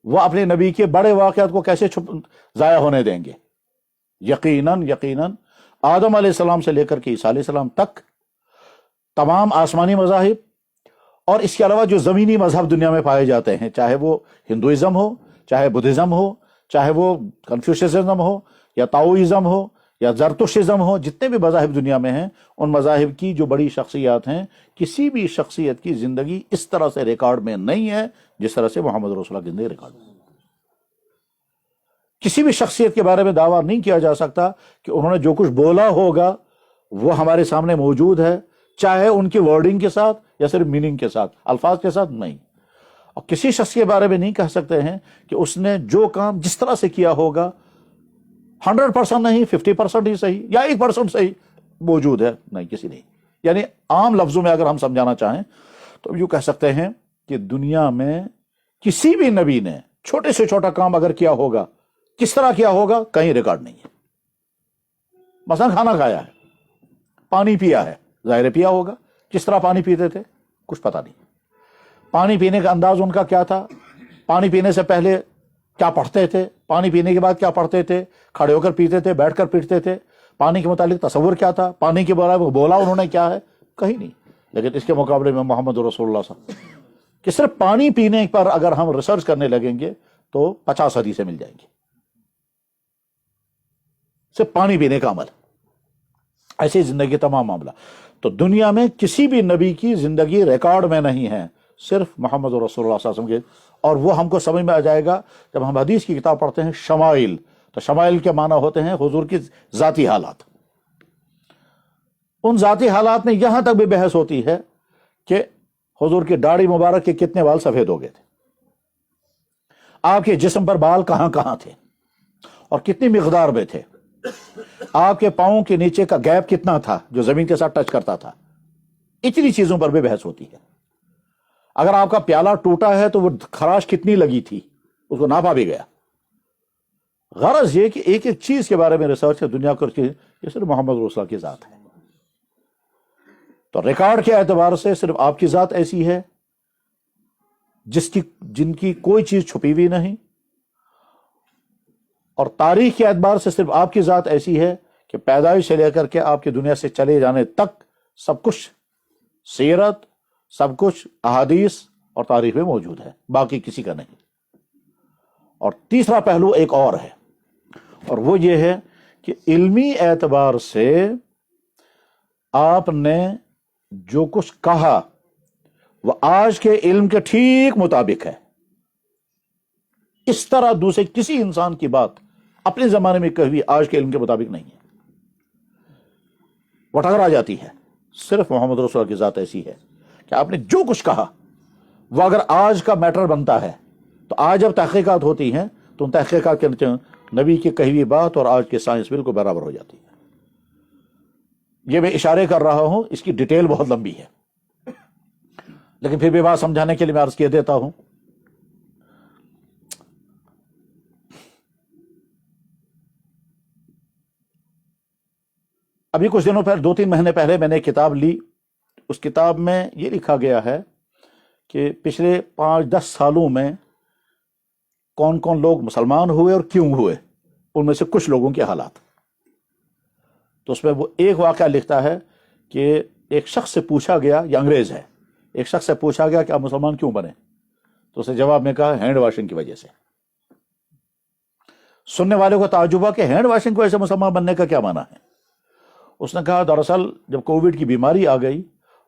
وہ اپنے نبی کے بڑے واقعات کو کیسے ضائع ہونے دیں گے؟ یقیناً آدم علیہ السلام سے لے کر کے عیسیٰ علیہ السلام تک تمام آسمانی مذاہب اور اس کے علاوہ جو زمینی مذہب دنیا میں پائے جاتے ہیں، چاہے وہ ہندوازم ہو، چاہے بدھزم ہو، چاہے وہ کنفیوشیزم ہو یا تاؤزم ہو یا زرتشتزم ہو، جتنے بھی مذاہب دنیا میں ہیں، ان مذاہب کی جو بڑی شخصیات ہیں، کسی بھی شخصیت کی زندگی اس طرح سے ریکارڈ میں نہیں ہے جس طرح سے محمد رسول اللہ کی زندگی ریکارڈ میں۔ کسی بھی شخصیت کے بارے میں دعویٰ نہیں کیا جا سکتا کہ انہوں نے جو کچھ بولا ہوگا وہ ہمارے سامنے موجود ہے، چاہے ان کی ورڈنگ کے ساتھ یا صرف میننگ کے ساتھ، الفاظ کے ساتھ نہیں۔ اور کسی شخص کے بارے میں نہیں کہہ سکتے ہیں کہ اس نے جو کام جس طرح سے کیا ہوگا 100% نہیں، 50% ہی صحیح یا 1% صحیح موجود ہے، نہیں، کسی نہیں۔ یعنی عام لفظوں میں اگر ہم سمجھانا چاہیں تو یوں کہہ سکتے ہیں کہ دنیا میں کسی بھی نبی نے چھوٹے سے چھوٹا کام اگر کیا ہوگا، کس طرح کیا ہوگا، کہیں ریکارڈ نہیں ہے۔ مثلا کھانا کھایا ہے، پانی پیا ہے، ظاہر پیا ہوگا، کس طرح پانی پیتے تھے کچھ پتہ نہیں، پانی پینے کا انداز ان کا کیا تھا، پانی پینے سے پہلے کیا پڑھتے تھے، پانی پینے کے بعد کیا پڑھتے تھے، کھڑے ہو کر پیتے تھے، بیٹھ کر پیتے تھے، پانی کے متعلق تصور کیا تھا، پانی کے بارے میں بولا انہوں نے کیا ہے، کہیں نہیں۔ لیکن اس کے مقابلے میں محمد رسول اللہ صلی اللہ علیہ وسلم کہ صرف پانی پینے پر اگر ہم ریسرچ کرنے لگیں گے تو 50 حدیثیں مل جائیں گی، صرف پانی پینے کا عمل۔ ایسی زندگی تمام معاملہ. تو دنیا میں کسی بھی نبی کی زندگی ریکارڈ میں نہیں ہے، صرف محمد رسول اللہ صلی اللہ علیہ وسلم کے. اور وہ ہم کو سمجھ میں آ جائے گا جب ہم حدیث کی کتاب پڑھتے ہیں شمائل. تو شمائل کے معنی ہوتے ہیں حضور کی ذاتی حالات. ان ذاتی حالات میں یہاں تک بھی بحث ہوتی ہے کہ حضور کی داڑھی مبارک کے کتنے بال سفید ہو گئے تھے، آپ کے جسم پر بال کہاں کہاں تھے اور کتنی مقدار میں تھے، آپ کے پاؤں کے نیچے کا گیپ کتنا تھا جو زمین کے ساتھ ٹچ کرتا تھا. اتنی چیزوں پر بھی بحث ہوتی ہے. اگر آپ کا پیالہ ٹوٹا ہے تو وہ خراش کتنی لگی تھی، اس کو ناپا بھی گیا. غرض یہ کہ ایک ایک چیز کے بارے میں ریسرچ ہے دنیا کو، یہ صرف محمد رسول اللہ کی ذات ہے. تو ریکارڈ کے اعتبار سے صرف آپ کی ذات ایسی ہے جن کی کوئی چیز چھپی ہوئی نہیں، اور تاریخ کے اعتبار سے صرف آپ کی ذات ایسی ہے کہ پیدائش سے لے کر کے آپ کی دنیا سے چلے جانے تک سب کچھ سیرت، سب کچھ احادیث اور تاریخ میں موجود ہے، باقی کسی کا نہیں. اور تیسرا پہلو ایک اور ہے، اور وہ یہ ہے کہ علمی اعتبار سے آپ نے جو کچھ کہا وہ آج کے علم کے ٹھیک مطابق ہے. اس طرح دوسرے کسی انسان کی بات اپنے زمانے میں کبھی آج کے علم کے مطابق نہیں ہے، وہ ٹکرا جاتی ہے. صرف محمد رسول اللہ کی ذات ایسی ہے کہ آپ نے جو کچھ کہا وہ اگر آج کا میٹر بنتا ہے تو آج جب تحقیقات ہوتی ہیں تو ان تحقیقات کے نبی کی کہی ہوئی بات اور آج کے سائنس بالکل برابر ہو جاتی ہے. یہ میں اشارے کر رہا ہوں، اس کی ڈیٹیل بہت لمبی ہے، لیکن پھر بھی بات سمجھانے کے لیے میں عرض کیے دیتا ہوں. ابھی کچھ دنوں پہلے 2-3 مہینے پہلے میں نے ایک کتاب لی. اس کتاب میں یہ لکھا گیا ہے کہ پچھلے 5-10 سالوں میں کون کون لوگ مسلمان ہوئے اور کیوں ہوئے، ان میں سے کچھ لوگوں کے حالات. تو اس میں وہ ایک واقعہ لکھتا ہے کہ ایک شخص سے پوچھا گیا، یہ انگریز ہے، ایک شخص سے پوچھا گیا کہ آپ مسلمان کیوں بنے؟ تو اس نے جواب میں کہا ہینڈ واشنگ کی وجہ سے. سننے والے کو تعجب ہوا کہ ہینڈ واشنگ کی وجہ سے مسلمان بننے کا کیا معنی ہے. اس نے کہا دراصل جب کووڈ کی بیماری آ گئی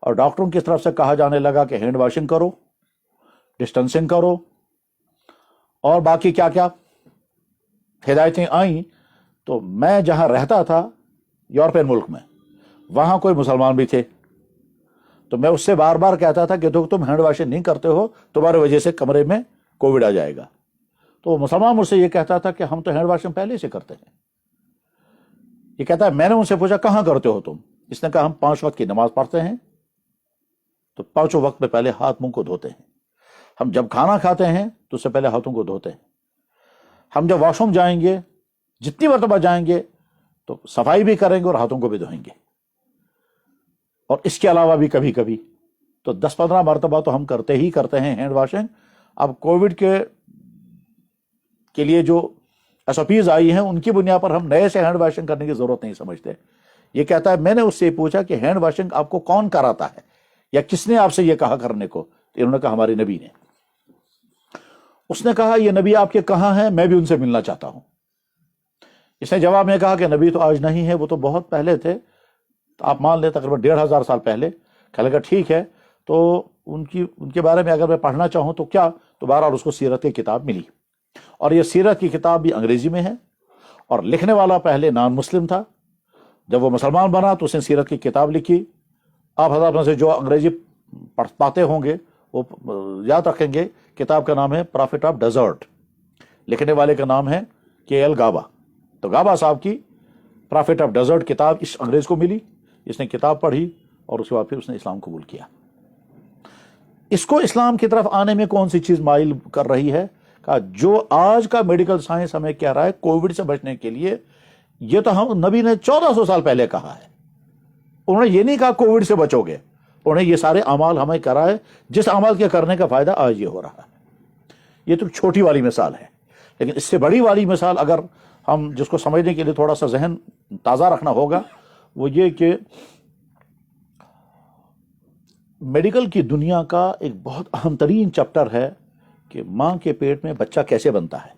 اور ڈاکٹروں کی طرف سے کہا جانے لگا کہ ہینڈ واشنگ کرو، ڈسٹنسنگ کرو، اور باقی کیا کیا ہدایتیں آئیں، تو میں جہاں رہتا تھا یورپین ملک میں، وہاں کوئی مسلمان بھی تھے. تو میں اس سے بار بار کہتا تھا کہ تم ہینڈ واشنگ نہیں کرتے ہو، تمہاری وجہ سے کمرے میں کووڈ آ جائے گا. تو وہ مسلمان مجھ سے یہ کہتا تھا کہ ہم تو ہینڈ واشنگ پہلے سے کرتے ہیں. یہ کہتا ہے میں نے ان سے پوچھا کہاں کرتے ہو تم؟ اس نے کہا ہم 5 وقت کی نماز پڑھتے ہیں، تو 5 وقت میں پہلے ہاتھ منہ کو دھوتے ہیں. ہم جب کھانا کھاتے ہیں تو اس سے پہلے ہاتھوں کو دھوتے ہیں. ہم جب واش روم جائیں گے، جتنی مرتبہ جائیں گے تو صفائی بھی کریں گے اور ہاتھوں کو بھی دھوئیں گے. اور اس کے علاوہ بھی کبھی کبھی تو 10-15 مرتبہ تو ہم کرتے ہی کرتے ہیں ہینڈ واشنگ. اب کووڈ کے لیے جو SOPs آئی ہیں ان کی بنیاد پر ہم نئے سے ہینڈ واشنگ کرنے کی ضرورت نہیں سمجھتے. یہ کہتا ہے میں نے اس سے پوچھا کہ ہینڈ واشنگ آپ کو کون کراتا ہے یا کس نے آپ سے یہ کہا کرنے کو؟ تو انہوں نے کہا ہمارے نبی نے. اس نے کہا یہ نبی آپ کے کہاں ہیں؟ میں بھی ان سے ملنا چاہتا ہوں. اس نے جواب میں کہا کہ نبی تو آج نہیں ہے، وہ تو بہت پہلے تھے، تو آپ مان لیں تقریباً 1500 سال پہلے. کہنے لگا ٹھیک ہے، تو ان کے بارے میں اگر میں پڑھنا چاہوں تو کیا؟ تو بہرحال اس کو سیرت کی کتاب ملی، اور یہ سیرت کی کتاب بھی انگریزی میں ہے، اور لکھنے والا پہلے نان مسلم تھا. جب وہ مسلمان بنا تو اس نے سیرت کی کتاب لکھی. آپ حضرات میں سے جو انگریزی پاتے ہوں گے وہ یاد رکھیں گے، کتاب کا نام ہے پرافٹ آف ڈیزرٹ، لکھنے والے کا نام ہے KL گابا. تو گابا صاحب کی پرافٹ آف ڈیزرٹ کتاب اس انگریز کو ملی، اس نے کتاب پڑھی اور اس کے بعد پھر اس نے اسلام قبول کیا. اس کو اسلام کی طرف آنے میں کون سی چیز مائل کر رہی ہے؟ کہا جو آج کا میڈیکل سائنس ہمیں کہہ رہا ہے کووڈ سے بچنے کے لیے، یہ تو ہم نبی نے 1400 سال پہلے کہا ہے. انہوں نے یہ نہیں کہا کووڈ سے بچو گے، انہوں نے یہ سارے اعمال ہمیں کرا ہے جس اعمال کے کرنے کا فائدہ آج یہ ہو رہا ہے. یہ تو چھوٹی والی مثال ہے، لیکن اس سے بڑی والی مثال اگر ہم جس کو سمجھنے کے لیے تھوڑا سا ذہن تازہ رکھنا ہوگا، وہ یہ کہ میڈیکل کی دنیا کا ایک بہت اہم ترین چیپٹر ہے کہ ماں کے پیٹ میں بچہ کیسے بنتا ہے،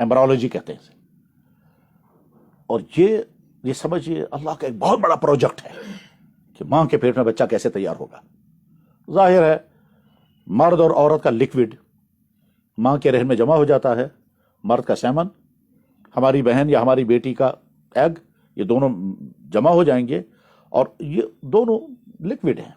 ایمبرولوجی کہتے ہیں اسے. اور یہ یہ سمجھیے اللہ کا ایک بہت بڑا پروجیکٹ ہے کہ ماں کے پیٹ میں بچہ کیسے تیار ہوگا. ظاہر ہے مرد اور عورت کا لکوڈ ماں کے رحم میں جمع ہو جاتا ہے. مرد کا سیمن، ہماری بہن یا ہماری بیٹی کا ایگ، یہ دونوں جمع ہو جائیں گے اور یہ دونوں لکوڈ ہیں.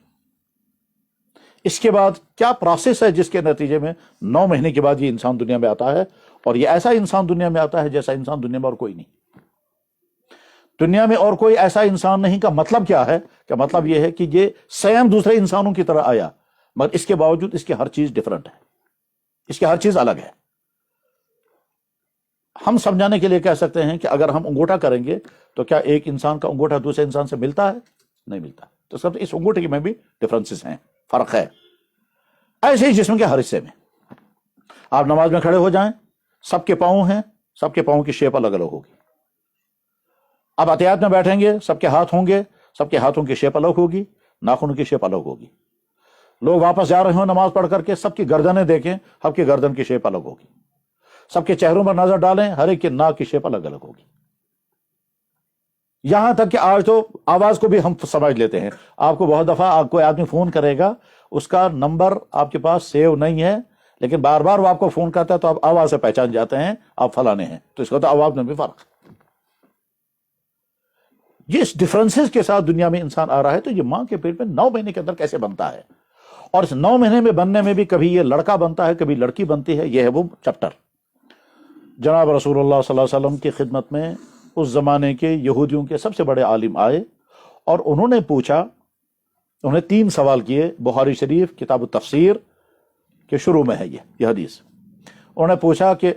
اس کے بعد کیا پروسیس ہے جس کے نتیجے میں 9 مہینے کے بعد یہ انسان دنیا میں آتا ہے، اور یہ ایسا انسان دنیا میں آتا ہے جیسا انسان دنیا میں اور کوئی نہیں. دنیا میں اور کوئی ایسا انسان نہیں کا مطلب کیا ہے؟ کہ مطلب یہ ہے کہ یہ سیم دوسرے انسانوں کی طرح آیا، مگر اس کے باوجود اس کی ہر چیز ڈیفرنٹ ہے، اس کی ہر چیز الگ ہے. ہم سمجھانے کے لیے کہہ سکتے ہیں کہ اگر ہم انگوٹھا کریں گے تو کیا ایک انسان کا انگوٹھا دوسرے انسان سے ملتا ہے؟ نہیں ملتا. تو سب اس انگوٹھے میں بھی ڈفرینسز ہیں، فرق ہے. ایسے ہی جسم کے ہر حصے میں آپ نماز میں کھڑے ہو جائیں، سب کے پاؤں ہیں، سب کے پاؤں کی شیپ الگ الگ ہوگی. اب اتحیات میں بیٹھیں گے، سب کے ہاتھ ہوں گے، سب کے ہاتھوں کی شیپ الگ ہوگی، ناخنوں کی شیپ الگ ہوگی. لوگ واپس جا رہے ہوں نماز پڑھ کر کے، سب کی گردنیں دیکھیں، سب کی گردن کی شیپ الگ ہوگی. سب کے چہروں پر نظر ڈالیں، ہر ایک کی ناک کی شیپ الگ الگ ہوگی. یہاں تک کہ آج تو آواز کو بھی ہم سمجھ لیتے ہیں. آپ کو بہت دفعہ آپ کوئی آدمی فون کرے گا، اس کا نمبر آپ کے پاس سیو نہیں ہے، لیکن بار بار وہ آپ کو فون کرتا ہے تو آپ آواز سے پہچان جاتے ہیں آپ فلانے ہیں. تو اس کا تو آواز میں بھی فرق. یہ اس ڈفرینسز کے ساتھ دنیا میں انسان آ رہا ہے. تو یہ ماں کے پیٹ میں 9 مہینے کے اندر کیسے بنتا ہے، اور اس 9 مہینے میں بننے میں بھی کبھی یہ لڑکا بنتا ہے، کبھی لڑکی بنتی ہے. یہ ہے وہ چیپٹر. جناب رسول اللہ صلی اللہ علیہ وسلم کی خدمت میں اس زمانے کے یہودیوں کے سب سے بڑے عالم آئے اور انہوں نے پوچھا، انہوں نے 3 سوال کیے. بخاری شریف کتاب التفسیر کے شروع میں ہے یہ حدیث. انہوں نے پوچھا کہ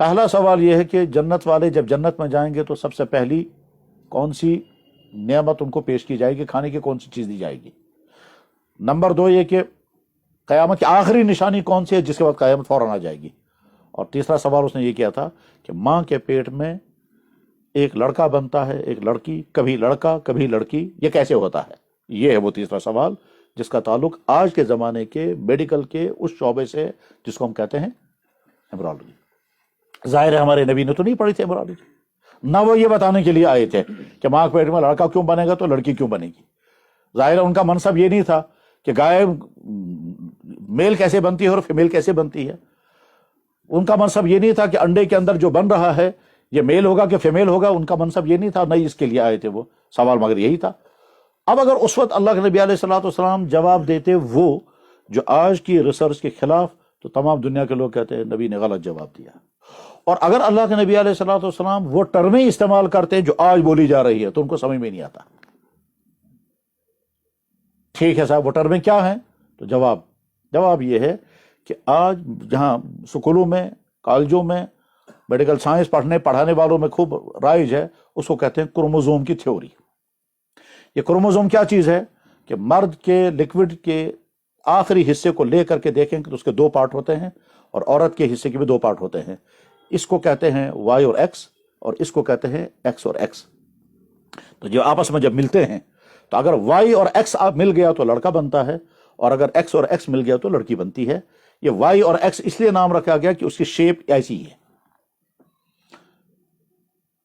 پہلا سوال یہ ہے کہ جنت والے جب جنت میں جائیں گے تو سب سے پہلی کون سی نعمت ان کو پیش کی جائے گی، کھانے کی کون سی چیز دی جائے گی. نمبر 2 یہ کہ قیامت کی آخری نشانی کون سی ہے جس کے بعد قیامت فوراً آ جائے گی. اور تیسرا سوال اس نے یہ کیا تھا کہ ماں کے پیٹ میں ایک لڑکا بنتا ہے، ایک لڑکی، کبھی لڑکا کبھی لڑکی، یہ کیسے ہوتا ہے. یہ ہے وہ تیسرا سوال جس کا تعلق آج کے زمانے کے میڈیکل کے اس شعبے سے جس کو ہم کہتے ہیں ایمبرولوجی. ظاہر ہے ہمارے نبی نے تو نہیں پڑھی تھی ایمبرولوجی، نہ وہ یہ بتانے کے لیے آئے تھے کہ ماں کے پیٹ میں لڑکا کیوں بنے گا تو لڑکی کیوں بنے گی. ظاہر ہے ان کا منصب یہ نہیں تھا کہ گائے میل کیسے بنتی ہے اور فیمیل کیسے بنتی ہے. ان کا منصب یہ نہیں تھا کہ انڈے کے اندر جو بن رہا ہے یہ میل ہوگا کہ فیمیل ہوگا. ان کا منصب یہ نہیں تھا، نہیں اس کے لیے آئے تھے وہ سوال، مگر یہی تھا. اب اگر اس وقت اللہ کے نبی علیہ الصلوۃ والسلام جواب دیتے وہ جو آج کی ریسرچ کے خلاف، تو تمام دنیا کے لوگ کہتے ہیں نبی نے غلط جواب دیا. اور اگر اللہ کے نبی علیہ الصلوۃ والسلام وہ ٹرمیں استعمال کرتے جو آج بولی جا رہی ہے تو ان کو سمجھ میں نہیں آتا. ٹھیک ہے صاحب، وہ ٹرمیں کیا ہیں؟ تو جواب یہ ہے کہ آج جہاں سکولوں میں، کالجوں میں میڈیکل سائنس پڑھانے والوں میں خوب رائج ہے، اس کو کہتے ہیں کروموزوم کی تھیوری. یہ کروموزوم کیا چیز ہے کہ مرد کے لکوڈ کے آخری حصے کو لے کر کے دیکھیں کہ اس کے 2 پارٹ ہوتے ہیں اور عورت کے حصے کے بھی 2 پارٹ ہوتے ہیں. اس کو کہتے ہیں وائی اور ایکس، اور اس کو کہتے ہیں ایکس اور ایکس. تو جو آپس میں جب ملتے ہیں تو اگر وائی اور ایکس مل گیا تو لڑکا بنتا ہے، اور اگر ایکس اور ایکس مل گیا تو لڑکی بنتی ہے. یہ وائی اور ایکس اس لیے نام رکھا گیا کہ اس کی شیپ ایسی ہے.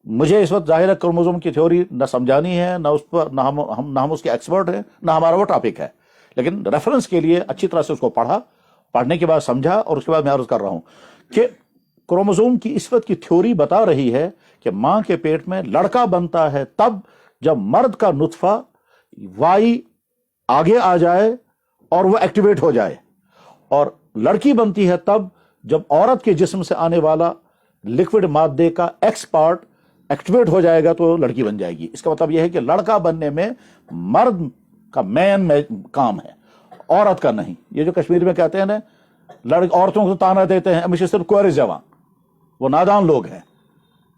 مجھے اس وقت ظاہر ہے کروموزوم کی تھیوری نہ سمجھانی ہے، نہ اس پر نہ ہم اس کے ایکسپرٹ ہیں، نہ ہمارا وہ ٹاپک ہے، لیکن ریفرنس کے لیے اچھی طرح سے اس کو پڑھنے کے بعد سمجھا، اور اس کے بعد میں عرض کر رہا ہوں کہ کروموزوم کی اس وقت کی تھیوری بتا رہی ہے کہ ماں کے پیٹ میں لڑکا بنتا ہے تب جب مرد کا نطفہ وائی آگے آ جائے اور وہ ایکٹیویٹ ہو جائے، اور لڑکی بنتی ہے تب جب عورت کے جسم سے آنے والا لکوڈ مادے کا ایکس پارٹ ایکٹیویٹ ہو جائے گا تو لڑکی بن جائے گی. اس کا مطلب یہ ہے کہ لڑکا بننے میں مرد کا مین کام ہے، عورت کا نہیں. یہ جو کشمیر میں کہتے ہیں نا عورتوں کو تانا دیتے ہیں ہمیشہ صرف کوئر جوان، وہ نادان لوگ ہیں.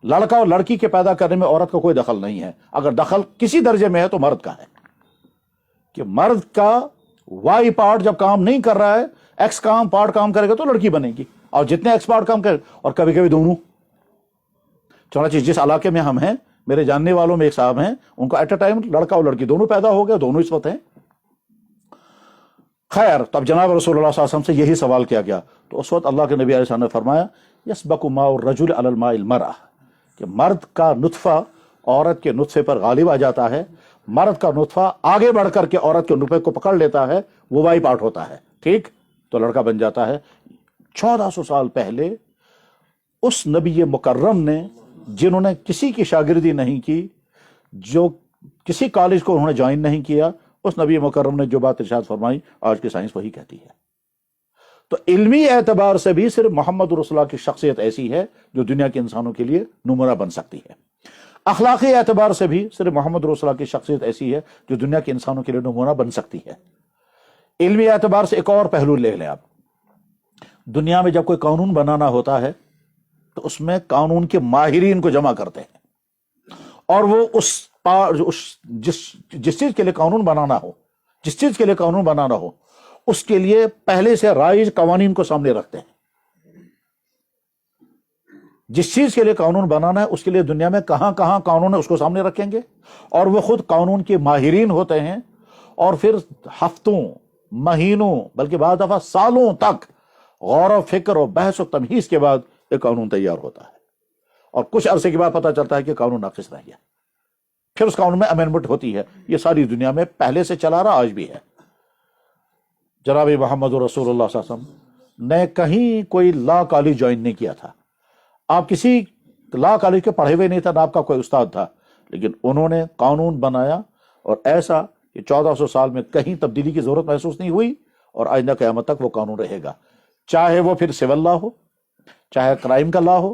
لڑکا اور لڑکی کے پیدا کرنے میں عورت کا کوئی دخل نہیں ہے. اگر دخل کسی درجے میں ہے تو مرد کا ہے، کہ مرد کا وائی پارٹ جب کام نہیں کر رہا ہے، ایکس پارٹ کام کرے گا تو لڑکی بنے گی، اور جتنے ایکس پارٹ کام کرے، اور کبھی کبھی دونوں. چنانچہ جس علاقے میں ہم ہیں، میرے جاننے والوں میں ایک صاحب ہیں، ان کو ایٹ اے ٹائم لڑکا اور لڑکی دونوں پیدا ہو گئے، دونوں اس وقت ہیں. خیر، تب جناب رسول اللہ صلی اللہ علیہ وسلم سے یہی سوال کیا گیا. تو اس وقت اللہ کے نبی علیہ السلام نے فرمایا یسبق ماء الرجل علی الماء المرأة، کہ مرد کا نطفہ عورت کے نطفے پر غالب آ جاتا ہے، مرد کا نطفہ آگے بڑھ کر کے عورت کے نطفے کو پکڑ لیتا ہے، وہ وائپ آؤٹ ہوتا ہے، ٹھیک، تو لڑکا بن جاتا ہے۔ 1400 سال پہلے اس نبی مکرم نے، جنہوں نے کسی کی شاگردی نہیں کی، جو کسی کالج کو انہوں نے جوائن نہیں کیا، اس نبی مکرم نے جو بات ارشاد فرمائی آج کی سائنس وہی کہتی ہے۔ تو علمی اعتبار سے بھی صرف محمد رسول اللہ کی شخصیت ایسی ہے جو دنیا کے انسانوں کے لیے نمونہ بن سکتی ہے۔ اخلاقی اعتبار سے بھی صرف محمد رسول اللہ کی شخصیت ایسی ہے جو دنیا کے انسانوں کے لیے نمونہ بن سکتی ہے۔ علمی اعتبار سے ایک اور پہلو لے لیں آپ، دنیا میں جب کوئی قانون بنانا ہوتا ہے تو اس میں قانون کے ماہرین کو جمع کرتے ہیں، اور وہ جس چیز کے لیے قانون بنانا ہو اس کے لیے پہلے سے رائج قوانین کو سامنے رکھتے ہیں۔ جس چیز کے لیے قانون بنانا ہے اس کے لیے دنیا میں کہاں کہاں قانون ہے اس کو سامنے رکھیں گے، اور وہ خود قانون کے ماہرین ہوتے ہیں، اور پھر ہفتوں، مہینوں، بلکہ بعض دفعہ سالوں تک غور و فکر و بحث و تمہیز کے بعد ایک قانون تیار ہوتا ہے، اور کچھ عرصے کے بعد پتہ چلتا ہے کہ قانون ناقص رہ گیا، پھر اس قانون میں امینڈمنٹ ہوتی ہے۔ یہ ساری دنیا میں پہلے سے چلا رہا، آج بھی ہے۔ جناب محمد رسول اللہ صلی اللہ علیہ وسلم نے کہیں کوئی لا کالج جوائن نہیں کیا تھا، آپ کسی لا کالج کے پڑھے ہوئے نہیں تھا، نہ آپ کا کوئی استاد تھا، لیکن انہوں نے قانون بنایا، اور ایسا کہ 1400 سال میں کہیں تبدیلی کی ضرورت محسوس نہیں ہوئی، اور آئندہ قیامت تک وہ قانون رہے گا، چاہے وہ پھر سول لا ہو، چاہے کرائم کا لا ہو،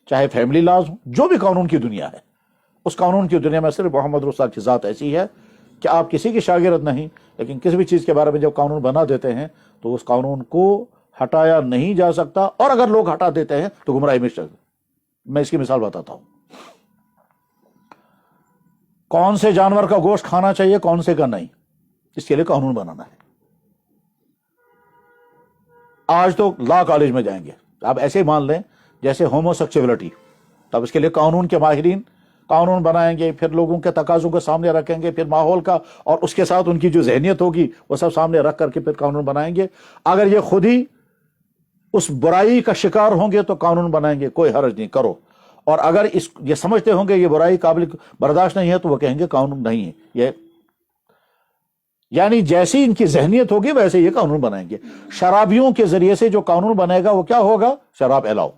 چاہے فیملی لاز ہو، جو بھی قانون کی دنیا ہے، اس قانون کی دنیا میں صرف محمد رسول اللہ کی ذات ایسی ہے کہ آپ کسی کی شاگرد نہیں، لیکن کسی بھی چیز کے بارے میں جب قانون بنا دیتے ہیں تو اس قانون کو ہٹایا نہیں جا سکتا، اور اگر لوگ ہٹا دیتے ہیں تو گمراہی میں شک۔ میں اس کی مثال بتاتا ہوں، کون سے جانور کا گوشت کھانا چاہیے، کون سے کا نہیں، اس کے لیے قانون بنانا ہے۔ آج تو لا کالج میں جائیں گے، آپ ایسے ہی مان لیں جیسے ہومو سیکسولیٹی، تب اس کے لیے قانون کے ماہرین قانون بنائیں گے، پھر لوگوں کے تقاضوں کو سامنے رکھیں گے، پھر ماحول کا اور اس کے ساتھ ان کی جو ذہنیت ہوگی وہ سب سامنے رکھ کر کے پھر قانون بنائیں گے۔ اگر یہ خود ہی اس برائی کا شکار ہوں گے تو قانون بنائیں گے، کوئی حرج نہیں، کرو، اور اگر یہ سمجھتے ہوں گے یہ برائی قابل برداشت نہیں ہے تو وہ کہیں گے قانون نہیں ہے یہ، یعنی جیسی ان کی ذہنیت ہوگی ویسے یہ قانون بنائیں گے۔ شرابیوں کے ذریعے سے جو قانون بنے گا وہ کیا ہوگا؟ شراب الاؤ۔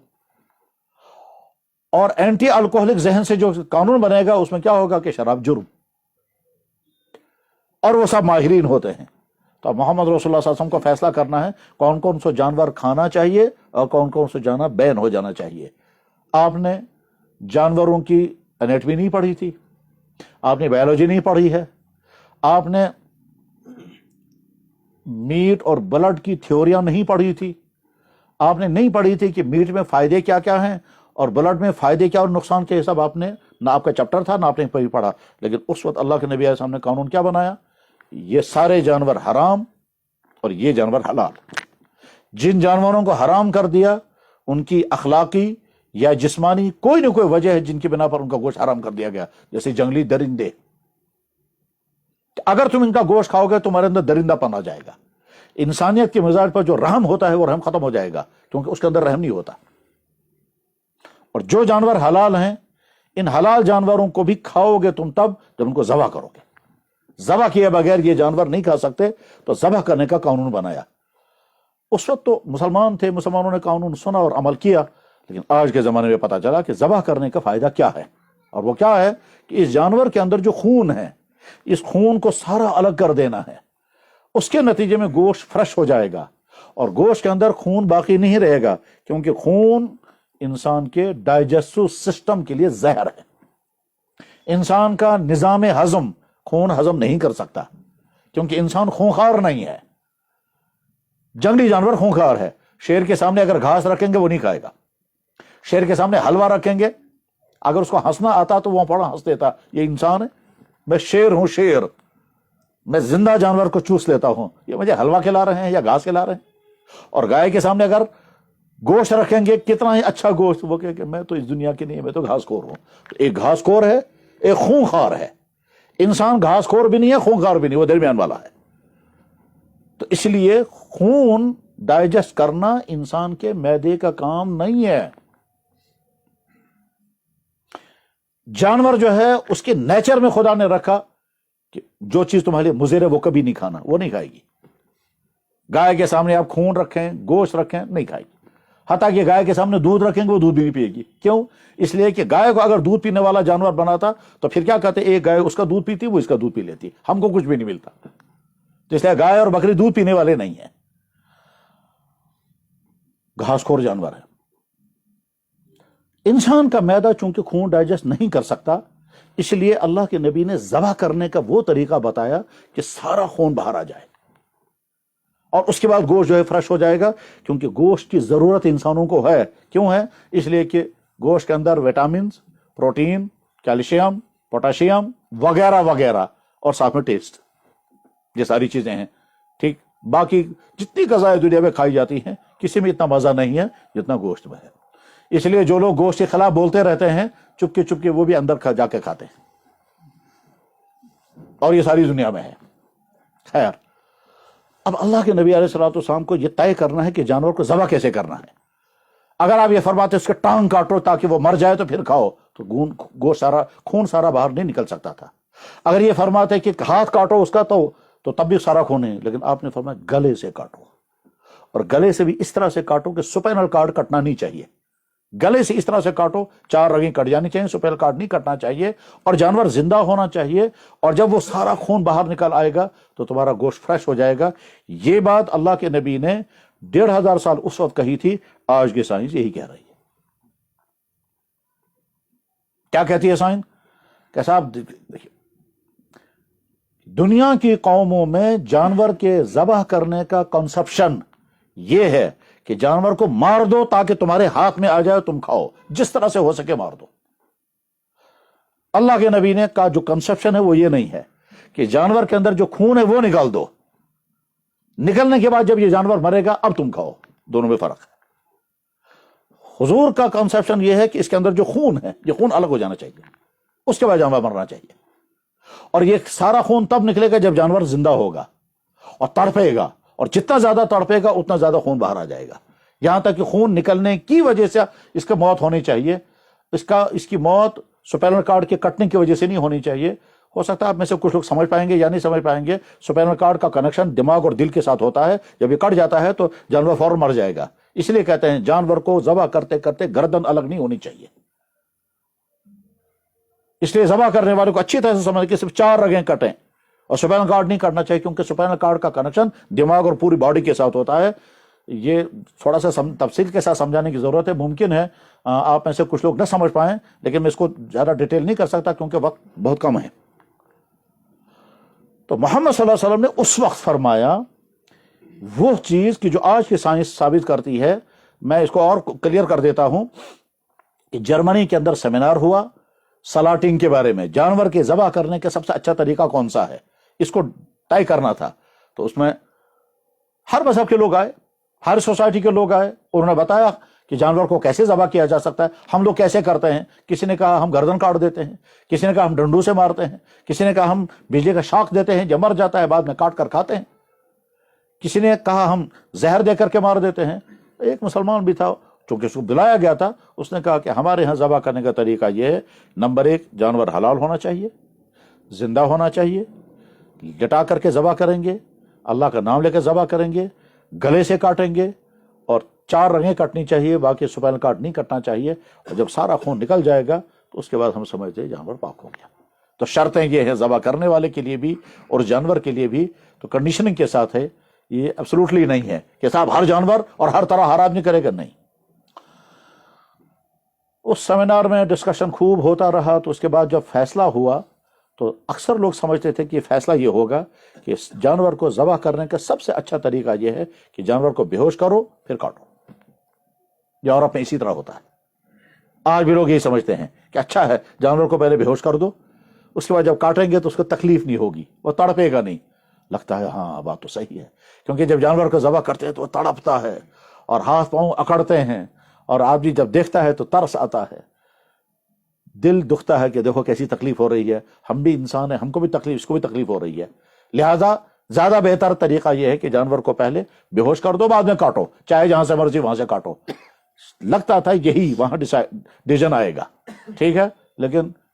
اور اینٹی الکوہلک ذہن سے جو قانون بنے گا اس میں کیا ہوگا کہ شراب جرم، اور وہ سب ماہرین ہوتے ہیں۔ تو محمد رسول اللہ صلی اللہ علیہ وسلم کو فیصلہ کرنا ہے کون کون سو جانور کھانا چاہیے اور کون کون سو جانا بین ہو جانا چاہیے۔ آپ نے جانوروں کی انیٹمی نہیں پڑھی تھی، آپ نے بایولوجی نہیں پڑھی ہے، آپ نے میٹ اور بلڈ کی تھیوریاں نہیں پڑھی تھی، آپ نے نہیں پڑھی تھی کہ میٹ میں فائدے کیا کیا ہیں اور بلڈ میں فائدے کیا اور نقصان کے حساب آپ نے، نہ آپ کا چیپٹر تھا نہ آپ نے پڑھا۔ لیکن اس وقت اللہ کے نبی علیہ السلام نے قانون کیا بنایا؟ یہ سارے جانور حرام اور یہ جانور حلال۔ جن جانوروں کو حرام کر دیا ان کی اخلاقی یا جسمانی کوئی نہ کوئی وجہ ہے جن کی بنا پر ان کا گوشت حرام کر دیا گیا، جیسے جنگلی درندے، اگر تم ان کا گوشت کھاؤ گے تمہارے اندر درندہ پن آ جائے گا، انسانیت کے مزاج پر جو رحم ہوتا ہے وہ رحم ختم ہو جائے گا، کیونکہ اس کے اندر رحم نہیں ہوتا۔ اور جو جانور حلال ہیں ان حلال جانوروں کو بھی کھاؤ گے تم تب جب ان کو ذبح کرو گے، ذبح کیے بغیر یہ جانور نہیں کھا سکتے، تو ذبح کرنے کا قانون بنایا۔ اس وقت تو مسلمان تھے، مسلمانوں نے قانون سنا اور عمل کیا، لیکن آج کے زمانے میں پتہ چلا کہ ذبح کرنے کا فائدہ کیا ہے، اور وہ کیا ہے کہ اس جانور کے اندر جو خون ہے اس خون کو سارا الگ کر دینا ہے، اس کے نتیجے میں گوشت فریش ہو جائے گا، اور گوشت کے اندر خون باقی نہیں رہے گا، کیونکہ خون انسان کے ڈائجسٹو سسٹم کے لیے زہر ہے۔ انسان کا نظام ہضم خون ہضم نہیں کر سکتا، کیونکہ انسان خونخوار نہیں ہے۔ جنگلی جانور خونخوار ہے، شیر کے سامنے اگر گھاس رکھیں گے وہ نہیں کھائے گا، شیر کے سامنے حلوہ رکھیں گے اگر اس کو ہنسنا آتا تو وہ بڑا ہنس دیتا۔ یہ انسان ہے، میں شیر ہوں، شیر، میں زندہ جانور کو چوس لیتا ہوں، یہ مجھے حلوہ کھلا رہے ہیں یا گھاس کھلا رہے ہیں۔ اور گائے کے سامنے اگر گوشت رکھیں گے، کتنا ہی اچھا گوشت، وہ کہ میں تو اس دنیا کی نہیں، میں تو گھاس خور ہوں۔ تو ایک گھاس خور ہے، ایک خونخوار ہے۔ انسان گھاس خور بھی نہیں ہے، خونخوار بھی نہیں، وہ درمیان والا ہے۔ تو اس لیے خون ڈائجسٹ کرنا انسان کے معدے کا کام نہیں ہے۔ جانور جو ہے اس کے نیچر میں خدا نے رکھا کہ جو چیز تمہارے لیے مضر ہے وہ کبھی نہیں کھانا، وہ نہیں کھائے گی۔ گائے کے سامنے آپ خون رکھیں، گوشت رکھیں، نہیں کھائے گی۔ حتیٰ کہ گائے کے سامنے دودھ رکھیں گے وہ دودھ بھی نہیں پیے گی۔ کیوں؟ اس لیے کہ گائے کو اگر دودھ پینے والا جانور بناتا تو پھر کیا کہتے، ایک گائے اس کا دودھ پیتی، وہ اس کا دودھ پی لیتی، ہم کو کچھ بھی نہیں ملتا۔ تو اس لیے گائے اور بکری دودھ پینے والے نہیں ہیں، گھاس خور جانور ہے۔ انسان کا معدہ چونکہ خون ڈائجسٹ نہیں کر سکتا، اس لیے اللہ کے نبی نے ذبح کرنے کا وہ طریقہ بتایا کہ سارا خون باہر آ جائے، اور اس کے بعد گوشت جو ہے فریش ہو جائے گا، کیونکہ گوشت کی ضرورت انسانوں کو ہے۔ کیوں ہے؟ اس لیے کہ گوشت کے اندر وٹامنز، پروٹین، کیلشیم، پوٹاشیم وغیرہ وغیرہ، اور ساتھ میں ٹیسٹ، یہ ساری چیزیں ہیں۔ ٹھیک، باقی جتنی غذائیں دنیا میں کھائی جاتی ہیں کسی میں اتنا مزہ نہیں ہے جتنا گوشت میں ہے۔ اس لیے جو لوگ گوشت کے خلاف بولتے رہتے ہیں، چپکے چپکے وہ بھی اندر جا کے کھاتے ہیں، اور یہ ساری دنیا میں ہے۔ خیر، اب اللہ کے نبی علیہ الصلوۃ والسلام کو یہ طے کرنا ہے کہ جانور کو ذبح کیسے کرنا ہے۔ اگر آپ یہ فرماتے اس کے ٹانگ کاٹو تاکہ وہ مر جائے تو پھر کھاؤ، تو گوشت سارا، خون سارا باہر نہیں نکل سکتا تھا۔ اگر یہ فرماتے کہ ہاتھ کاٹو اس کا تو تب بھی سارا خون ہے، لیکن آپ نے فرمایا گلے سے کاٹو، اور گلے سے بھی اس طرح سے کاٹو کہ سپینل کارڈ کٹنا نہیں چاہیے۔ گلے سے اس طرح سے کاٹو، 4 رگیں کٹ جانی چاہیے، سپینل کارڈ نہیں کٹنا چاہیے، اور جانور زندہ ہونا چاہیے، اور جب وہ سارا خون باہر نکل آئے گا تو تمہارا گوشت فریش ہو جائے گا۔ یہ بات اللہ کے نبی نے 1500 سال اس وقت کہی تھی، آج کی سائنس یہی کہہ رہی ہے۔ کیا کہتی ہے سائنس؟ کہ صاحب دیکھیے، دنیا کی قوموں میں جانور کے ذبح کرنے کا کنسپشن یہ ہے کہ جانور کو مار دو تاکہ تمہارے ہاتھ میں آ جائے، تم کھاؤ، جس طرح سے ہو سکے مار دو۔ اللہ کے نبی نے کا جو کنسپشن ہے وہ یہ نہیں ہے کہ جانور کے اندر جو خون ہے وہ نکال دو، نکلنے کے بعد جب یہ جانور مرے گا اب تم کھاؤ، دونوں میں فرق ہے۔ حضور کا کنسپشن یہ ہے کہ اس کے اندر جو خون ہے یہ خون الگ ہو جانا چاہیے، اس کے بعد جانور مرنا چاہیے، اور یہ سارا خون تب نکلے گا جب جانور زندہ ہوگا اور تڑپے گا، اور جتنا زیادہ تڑپے گا اتنا زیادہ خون باہر آ جائے گا، یہاں تک کہ خون نکلنے کی وجہ سے اس کی موت ہونی چاہیے۔ اس کی موت سپینل کارڈ کے کٹنے کی وجہ سے نہیں ہونی چاہیے۔ ہو سکتا ہے آپ میں سے کچھ لوگ سمجھ پائیں گے یا نہیں سمجھ پائیں گے، سپینل کارڈ کا کنیکشن دماغ اور دل کے ساتھ ہوتا ہے، جب یہ کٹ جاتا ہے تو جانور فوراً مر جائے گا۔ اس لیے کہتے ہیں جانور کو ذبح کرتے کرتے گردن الگ نہیں ہونی چاہیے۔ اس لیے ذبح کرنے والے کو اچھی طرح سے سمجھ کہ صرف 4 رگیں کٹیں، اور سپینل کارڈ نہیں کرنا چاہیے، کیونکہ سپینل کارڈ کا کنیکشن دماغ اور پوری باڈی کے ساتھ ہوتا ہے۔ یہ تھوڑا سا تفصیل کے ساتھ سمجھانے کی ضرورت ہے، ممکن ہے آپ میں سے کچھ لوگ نہ سمجھ پائیں، لیکن میں اس کو زیادہ ڈیٹیل نہیں کر سکتا کیونکہ وقت بہت کم ہے۔ تو محمد صلی اللہ علیہ وسلم نے اس وقت فرمایا وہ چیز کہ جو آج کی سائنس ثابت کرتی ہے۔ میں اس کو اور کلیئر کر دیتا ہوں کہ جرمنی کے اندر سیمینار ہوا سلاٹنگ کے بارے میں، جانور کے ذبح کرنے کا سب سے اچھا طریقہ کون سا ہے، اس کو طے کرنا تھا۔ تو اس میں ہر مذہب کے لوگ آئے، ہر سوسائٹی کے لوگ آئے، انہوں نے بتایا کہ جانور کو کیسے ذبح کیا جا سکتا ہے، ہم لوگ کیسے کرتے ہیں۔ کسی نے کہا ہم گردن کاٹ دیتے ہیں، کسی نے کہا ہم ڈنڈوں سے مارتے ہیں، کسی نے کہا ہم بجلی کا شاک دیتے ہیں، جب مر جاتا ہے بعد میں کاٹ کر کھاتے ہیں، کسی نے کہا ہم زہر دے کر کے مار دیتے ہیں۔ ایک مسلمان بھی تھا، چونکہ اس کو بلایا گیا تھا، اس نے کہا کہ ہمارے ہاں ذبح کرنے کا طریقہ یہ ہے، نمبر 1 جانور حلال ہونا چاہیے، زندہ ہونا چاہیے، لٹا کر کے ذبح کریں گے، اللہ کا نام لے کے ذبح کریں گے، گلے سے کاٹیں گے، اور 4 رگیں کٹنی چاہیے، باقی سپینل کارڈ نہیں کٹنا چاہیے، اور جب سارا خون نکل جائے گا تو اس کے بعد ہم سمجھتے ہیں جانور پاک ہو گیا۔ تو شرطیں یہ ہیں ذبح کرنے والے کے لیے بھی اور جانور کے لیے بھی، تو کنڈیشننگ کے ساتھ ہے، یہ ایبسولوٹلی نہیں ہے کہ صاحب ہر جانور اور ہر طرح ہر آدمی کرے گا، نہیں۔ اس سیمینار میں ڈسکشن خوب ہوتا رہا، تو اس کے بعد جب فیصلہ ہوا تو اکثر لوگ سمجھتے تھے کہ یہ فیصلہ یہ ہوگا کہ اس جانور کو ذبح کرنے کا سب سے اچھا طریقہ یہ ہے کہ جانور کو بے ہوش کرو پھر کاٹو۔ یورپ میں اسی طرح ہوتا ہے، آج بھی لوگ یہی سمجھتے ہیں کہ اچھا ہے جانور کو پہلے بے ہوش کر دو، اس کے بعد جب کاٹیں گے تو اس کو تکلیف نہیں ہوگی، وہ تڑپے گا نہیں۔ لگتا ہے ہاں بات تو صحیح ہے، کیونکہ جب جانور کو ذبح کرتے ہیں تو وہ تڑپتا ہے اور ہاتھ پاؤں اکڑتے ہیں، اور آدمی جب دیکھتا ہے تو ترس آتا ہے، دل دکھتا ہے کہ دیکھو کیسی تکلیف ہو رہی ہے، ہم بھی انسان ہیں، ہم کو بھی تکلیف، اس کو بھی تکلیف ہو رہی ہے۔ لہذا زیادہ بہتر طریقہ یہ ہے کہ جانور کو پہلے بے ہوش کر دو، بعد میں کاٹو، چاہے جہاں سے مرضی وہاں سے کاٹو۔ لگتا تھا یہی وہاں ڈیسیژن آئے گا، ٹھیک ہے، لیکن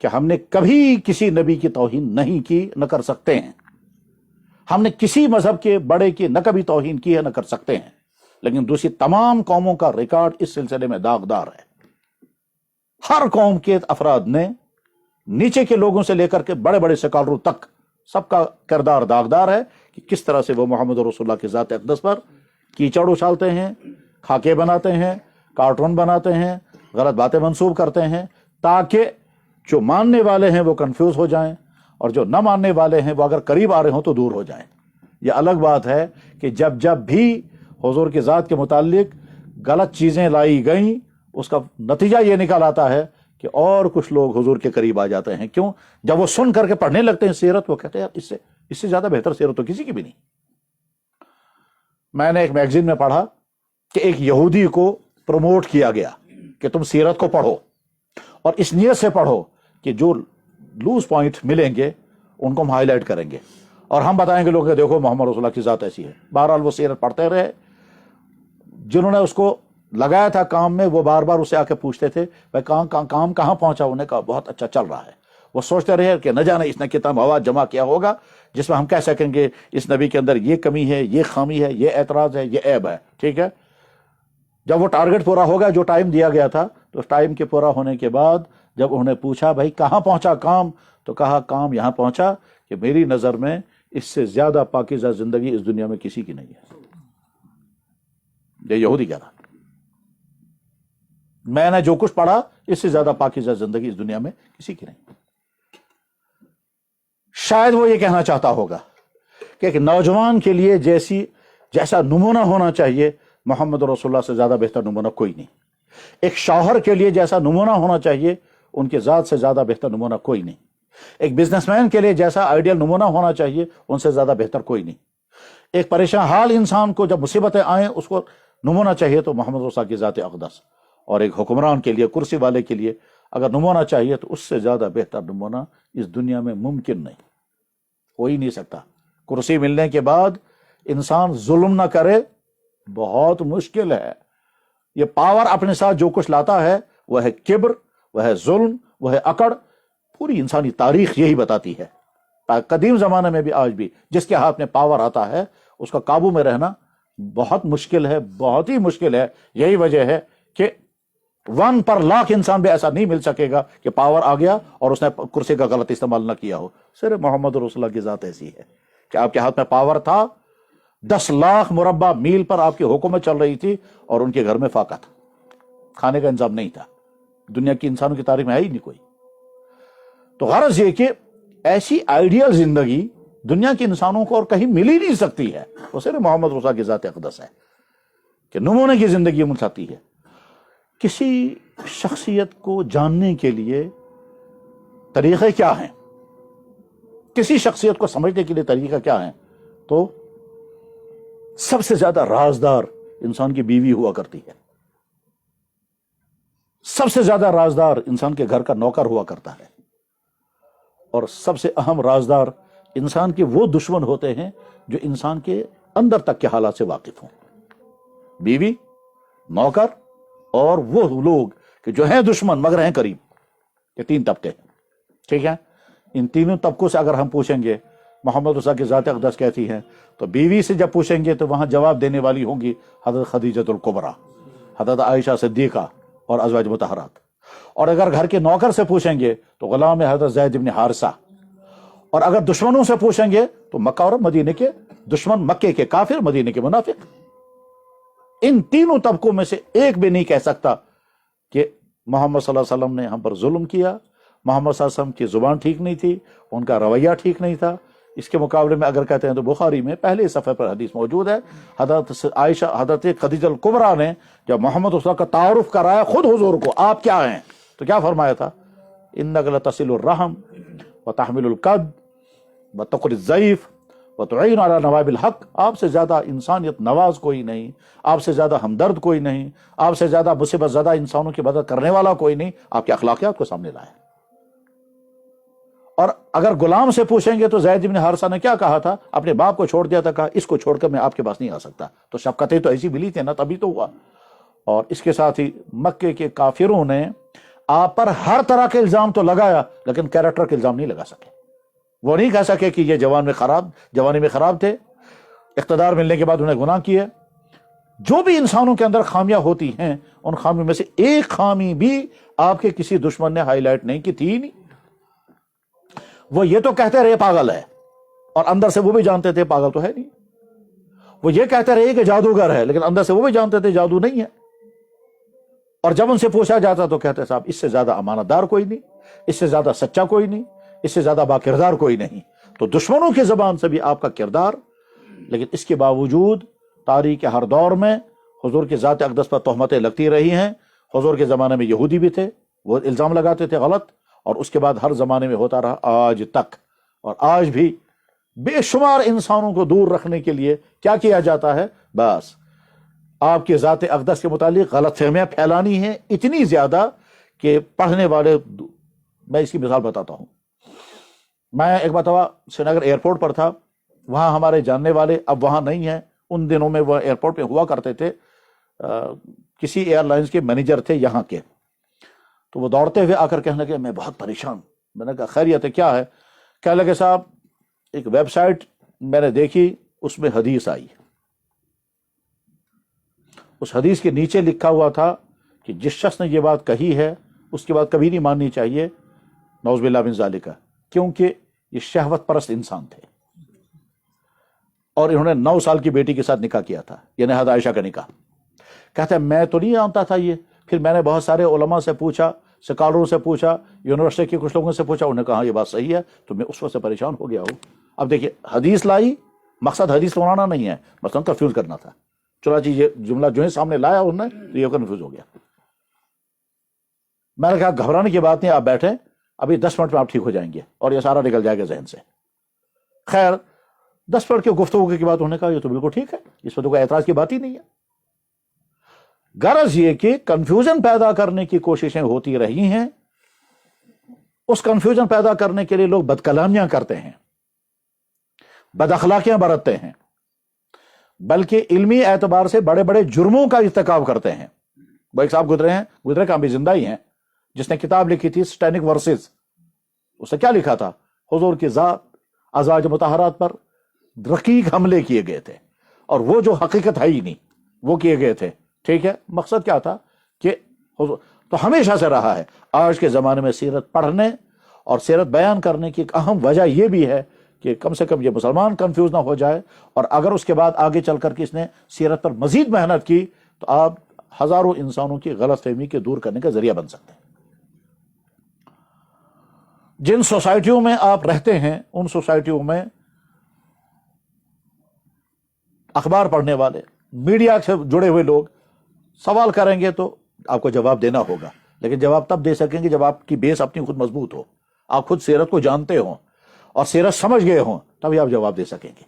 کہ ہم نے کبھی کسی نبی کی توہین نہیں کی، نہ کر سکتے ہیں. ہم نے کسی مذہب کے بڑے کی نہ کبھی توہین کی ہے، نہ کر سکتے ہیں. لیکن دوسری تمام قوموں کا ریکارڈ اس سلسلے میں داغدار ہے. ہر قوم کے افراد نے، نیچے کے لوگوں سے لے کر کے بڑے بڑے سکالروں تک، سب کا کردار داغدار ہے کہ کس طرح سے وہ محمد رسول اللہ کی ذات اقدس پر کیچڑ اچھالتے ہیں، خاکے بناتے ہیں، کارٹون بناتے ہیں، غلط باتیں منسوب کرتے ہیں، تاکہ جو ماننے والے ہیں وہ کنفیوز ہو جائیں، اور جو نہ ماننے والے ہیں وہ اگر قریب آ رہے ہوں تو دور ہو جائیں. یہ الگ بات ہے کہ جب بھی حضور کی ذات کے متعلق غلط چیزیں لائی گئیں، اس کا نتیجہ یہ نکل آتا ہے کہ اور کچھ لوگ حضور کے قریب آ جاتے ہیں. کیوں؟ جب وہ سن کر کے پڑھنے لگتے ہیں سیرت، وہ کہتے ہیں یار اس سے زیادہ بہتر سیرت تو کسی کی بھی نہیں. میں نے ایک میگزین میں پڑھا کہ ایک یہودی کو پروموٹ کیا گیا کہ تم سیرت کو پڑھو، اور اس نیت سے پڑھو کہ جو لوز پوائنٹ ملیں گے ان کو ہم ہائی لائٹ کریں گے، اور ہم بتائیں گے لوگوں کہ دیکھو محمد رسول اللہ کی ذات ایسی ہے. بہرحال وہ سیرت پڑھتے رہے. جنہوں نے اس کو لگایا تھا کام میں، وہ بار بار اسے آ کے پوچھتے تھے بھائی کام کہاں پہنچا؟ انہوں نے کہا بہت اچھا چل رہا ہے. وہ سوچتے رہے کہ نہ جانے اس نے کتنا مواد جمع کیا ہوگا جس میں ہم کہہ سکیں گے اس نبی کے اندر یہ کمی ہے، یہ خامی ہے، یہ اعتراض ہے، یہ عیب ہے. ٹھیک ہے، جب وہ ٹارگٹ پورا ہوگا جو ٹائم دیا گیا تھا، تو اس ٹائم کے پورا ہونے کے بعد جب انہوں نے پوچھا بھائی کہاں پہنچا کام، تو کہا کام یہاں پہنچا کہ میری نظر میں اس سے زیادہ پاکیزہ زندگی اس دنیا میں کسی کی نہیں ہے. یہ یہودی کہہ رہا، میں نے جو کچھ پڑھا اس سے زیادہ پاکیزہ زندگی اس دنیا میں کسی کی نہیں. شاید وہ یہ کہنا چاہتا ہوگا کہ ایک نوجوان کے لیے جیسا نمونہ ہونا چاہیے، محمد رسول اللہ سے زیادہ بہتر نمونہ کوئی نہیں. ایک شوہر کے لیے جیسا نمونہ ہونا چاہیے ان کے ذات سے زیادہ بہتر نمونہ کوئی نہیں. ایک بزنس مین کے لیے جیسا آئیڈیل نمونہ ہونا چاہیے ان سے زیادہ بہتر کوئی نہیں. ایک پریشان حال انسان کو جب مصیبتیں آئیں اس کو نمونہ چاہیے تو محمد رسول کی ذات اقدس. اور ایک حکمران کے لیے، کرسی والے کے لیے اگر نمونہ چاہیے تو اس سے زیادہ بہتر نمونہ اس دنیا میں ممکن نہیں، کوئی نہیں سکتا. کرسی ملنے کے بعد انسان ظلم نہ کرے بہت مشکل ہے. یہ پاور اپنے ساتھ جو کچھ لاتا ہے وہ ہے کبر، وہ ہے ظلم، وہ ہے اکڑ. پوری انسانی تاریخ یہی بتاتی ہے. قدیم زمانے میں بھی آج بھی جس کے ہاتھ میں پاور آتا ہے اس کا قابو میں رہنا بہت مشکل ہے، بہت ہی مشکل ہے. یہی وجہ ہے کہ 1 پر لاکھ انسان بھی ایسا نہیں مل سکے گا کہ پاور آ گیا اور اس نے کرسی کا غلط استعمال نہ کیا ہو. صرف محمد رسول اللہ کی ذات ایسی ہے کہ آپ کے ہاتھ میں پاور تھا، 10 لاکھ مربع میل پر آپ کی حکومت چل رہی تھی اور ان کے گھر میں فاقہ تھا، کھانے کا انتظام نہیں تھا. دنیا کی انسانوں کی تاریخ میں ہے ہی نہیں کوئی. تو غرض یہ کہ ایسی آئیڈیل زندگی دنیا کے انسانوں کو اور کہیں مل ہی نہیں سکتی ہے. وہ صرف محمد رسول اللہ کی ذات اقدس ہے کہ نمونے کی زندگی ملتی ہے. کسی شخصیت کو جاننے کے لیے طریقے کیا ہیں، کسی شخصیت کو سمجھنے کے لیے طریقہ کیا ہیں؟ تو سب سے زیادہ رازدار انسان کی بیوی ہوا کرتی ہے، سب سے زیادہ رازدار انسان کے گھر کا نوکر ہوا کرتا ہے، اور سب سے اہم رازدار انسان کے وہ دشمن ہوتے ہیں جو انسان کے اندر تک کے حالات سے واقف ہوں. بیوی، نوکر اور وہ لوگ کہ جو ہیں دشمن مگر ہیں قریب. یہ 3 طبقے. ٹھیک ہے، ان تینوں طبقوں سے اگر ہم پوچھیں گے محمد رسول کی ذات اقدس کہتی ہے، تو بیوی سے جب پوچھیں گے تو وہاں جواب دینے والی ہوں گی حضرت خدیجۃ الکبریٰ، حضرت عائشہ صدیقہ اور ازواج مطہرات. اور اگر گھر کے نوکر سے پوچھیں گے تو غلام حضرت زید بن حارثہ. اور اگر دشمنوں سے پوچھیں گے تو مکہ اور مدینے کے دشمن، مکے کے کافر، مدینے کے منافق. ان تینوں طبقوں میں سے ایک بھی نہیں کہہ سکتا کہ محمد صلی اللہ علیہ وسلم نے ہم پر ظلم کیا، محمد صلی اللہ علیہ وسلم کی زبان ٹھیک نہیں تھی، ان کا رویہ ٹھیک نہیں تھا. اس کے مقابلے میں اگر کہتے ہیں تو بخاری میں پہلے صفحے پر حدیث موجود ہے، حضرت عائشہ، حضرت خدیجہ الکبریٰ نے جب محمد رسول کا تعارف کرایا خود حضور کو، آپ کیا ہیں، تو کیا فرمایا تھا؟ انک لتصل الرحم وتحمل الکد وتقری الضیف وتعین علی نوائب الحق. آپ سے زیادہ انسانیت نواز کوئی نہیں، آپ سے زیادہ ہمدرد کوئی نہیں، آپ سے زیادہ مصیبت زدہ انسانوں کی مدد کرنے والا کوئی نہیں. آپ کے اخلاقیات کو سامنے لائے. اور اگر غلام سے پوچھیں گے تو زید بن حارثہ نے کیا کہا تھا؟ اپنے باپ کو چھوڑ دیا تھا، کہا اس کو چھوڑ کر میں آپ کے پاس نہیں آ سکتا. تو شفقتیں تو ایسی ملی تھی نا، تبھی تو ہوا. اور اس کے ساتھ ہی مکے کے کافروں نے آپ پر ہر طرح کے الزام تو لگایا لیکن کیریکٹر کے الزام نہیں لگا سکے. وہ نہیں کہہ سکے کہ یہ جوانی میں خراب تھے، اقتدار ملنے کے بعد انہیں گناہ کیے. جو بھی انسانوں کے اندر خامیاں ہوتی ہیں ان خامیوں میں سے ایک خامی بھی آپ کے کسی دشمن نے ہائی لائٹ نہیں کی تھی نہیں. وہ یہ تو کہتے رہے پاگل ہے، اور اندر سے وہ بھی جانتے تھے پاگل تو ہے نہیں. وہ یہ کہتے رہے کہ جادوگر ہے، لیکن اندر سے وہ بھی جانتے تھے جادو نہیں ہے. اور جب ان سے پوچھا جاتا تو کہتے صاحب اس سے زیادہ امانت دار کوئی نہیں، اس سے زیادہ سچا کوئی نہیں، اس سے زیادہ با کردار کوئی نہیں. تو دشمنوں کی زبان سے بھی آپ کا کردار، لیکن اس کے باوجود تاریخ کے ہر دور میں حضور کی ذات اقدس پر تہمتیں لگتی رہی ہیں. حضور کے زمانے میں یہودی بھی تھے، وہ الزام لگاتے تھے غلط، اور اس کے بعد ہر زمانے میں ہوتا رہا آج تک. اور آج بھی بے شمار انسانوں کو دور رکھنے کے لیے کیا کیا جاتا ہے؟ بس آپ کے ذات اقدس کے متعلق غلط فہمیاں پھیلانی ہیں اتنی زیادہ کہ پڑھنے والے. میں اس کی مثال بتاتا ہوں. میں ایک مرتبہ سری نگر ایئرپورٹ پر تھا، وہاں ہمارے جاننے والے اب وہاں نہیں ہیں، ان دنوں میں وہ ایئرپورٹ پہ ہوا کرتے تھے، کسی ایئر لائنز کے مینیجر تھے یہاں کے. تو وہ دوڑتے ہوئے آ کر کہنے لگے میں بہت پریشان. میں نے کہا خیریت ہے، کیا ہے؟ کہنے لگے صاحب ایک ویب سائٹ میں نے دیکھی، اس میں حدیث آئی، اس حدیث کے نیچے لکھا ہوا تھا کہ جس شخص نے یہ بات کہی ہے اس کی بات کبھی نہیں ماننی چاہیے، نعوذ باللہ من ذالک، کیونکہ یہ شہوت پرست انسان تھے اور انہوں نے 9 سال کی بیٹی کے ساتھ نکاح کیا تھا، یعنی حضرت عائشہ کا نکاح. کہتا ہے میں تو نہیں جانتا تھا یہ. پھر میں نے بہت سارے علماء سے پوچھا، سکالروں سے پوچھا، یونیورسٹی کے کچھ لوگوں سے پوچھا، انہوں نے کہا یہ بات صحیح ہے. تو میں اس وقت سے پریشان ہو گیا ہوں. اب دیکھیے حدیث لائی، مقصد حدیث سنانا نہیں ہے، مثلا کنفیوز کرنا تھا. چنانچہ یہ جملہ جو ہے سامنے لایا انہوں نے تو یہ کنفیوز ہو گیا. میں نے کہا گھبرانے کی بات نہیں، آپ بیٹھیں، ابھی 10 منٹ میں آپ ٹھیک ہو جائیں گے اور یہ سارا نکل جائے گا ذہن سے. خیر 10 منٹ کی گفتگو کے بعد انہوں نے کہا یہ تو بالکل ٹھیک ہے، اس پر تو کوئی اعتراض کی بات ہی نہیں ہے. غرض یہ کہ کنفیوژن پیدا کرنے کی کوششیں ہوتی رہی ہیں. اس کنفیوژن پیدا کرنے کے لیے لوگ بد کلامیاں کرتے ہیں، بد اخلاقیاں برتتے ہیں، بلکہ علمی اعتبار سے بڑے بڑے جرموں کا ارتکاب کرتے ہیں. وہ ایک صاحب گزرے کہاں بھی زندہ ہی ہیں، جس نے کتاب لکھی تھی سٹینک ورسز. اس نے کیا لکھا تھا؟ حضور کی ذات ازواج مطہرات پر رقیق حملے کیے گئے تھے، اور وہ جو حقیقت ہے ہی نہیں وہ کیے گئے تھے. ٹھیک ہے، مقصد کیا تھا کہ تو ہمیشہ سے رہا ہے. آج کے زمانے میں سیرت پڑھنے اور سیرت بیان کرنے کی ایک اہم وجہ یہ بھی ہے کہ کم سے کم یہ مسلمان کنفیوز نہ ہو جائے، اور اگر اس کے بعد آگے چل کر کے اس نے سیرت پر مزید محنت کی تو آپ ہزاروں انسانوں کی غلط فہمی کے دور کرنے کا ذریعہ بن سکتے ہیں. جن سوسائٹیوں میں آپ رہتے ہیں ان سوسائٹیوں میں اخبار پڑھنے والے، میڈیا سے جڑے ہوئے لوگ سوال کریں گے تو آپ کو جواب دینا ہوگا، لیکن جواب تب دے سکیں گے جب آپ کی بیس اپنی خود مضبوط ہو، آپ خود سیرت کو جانتے ہوں اور سیرت سمجھ گئے ہوں، تبھی آپ جواب دے سکیں گے.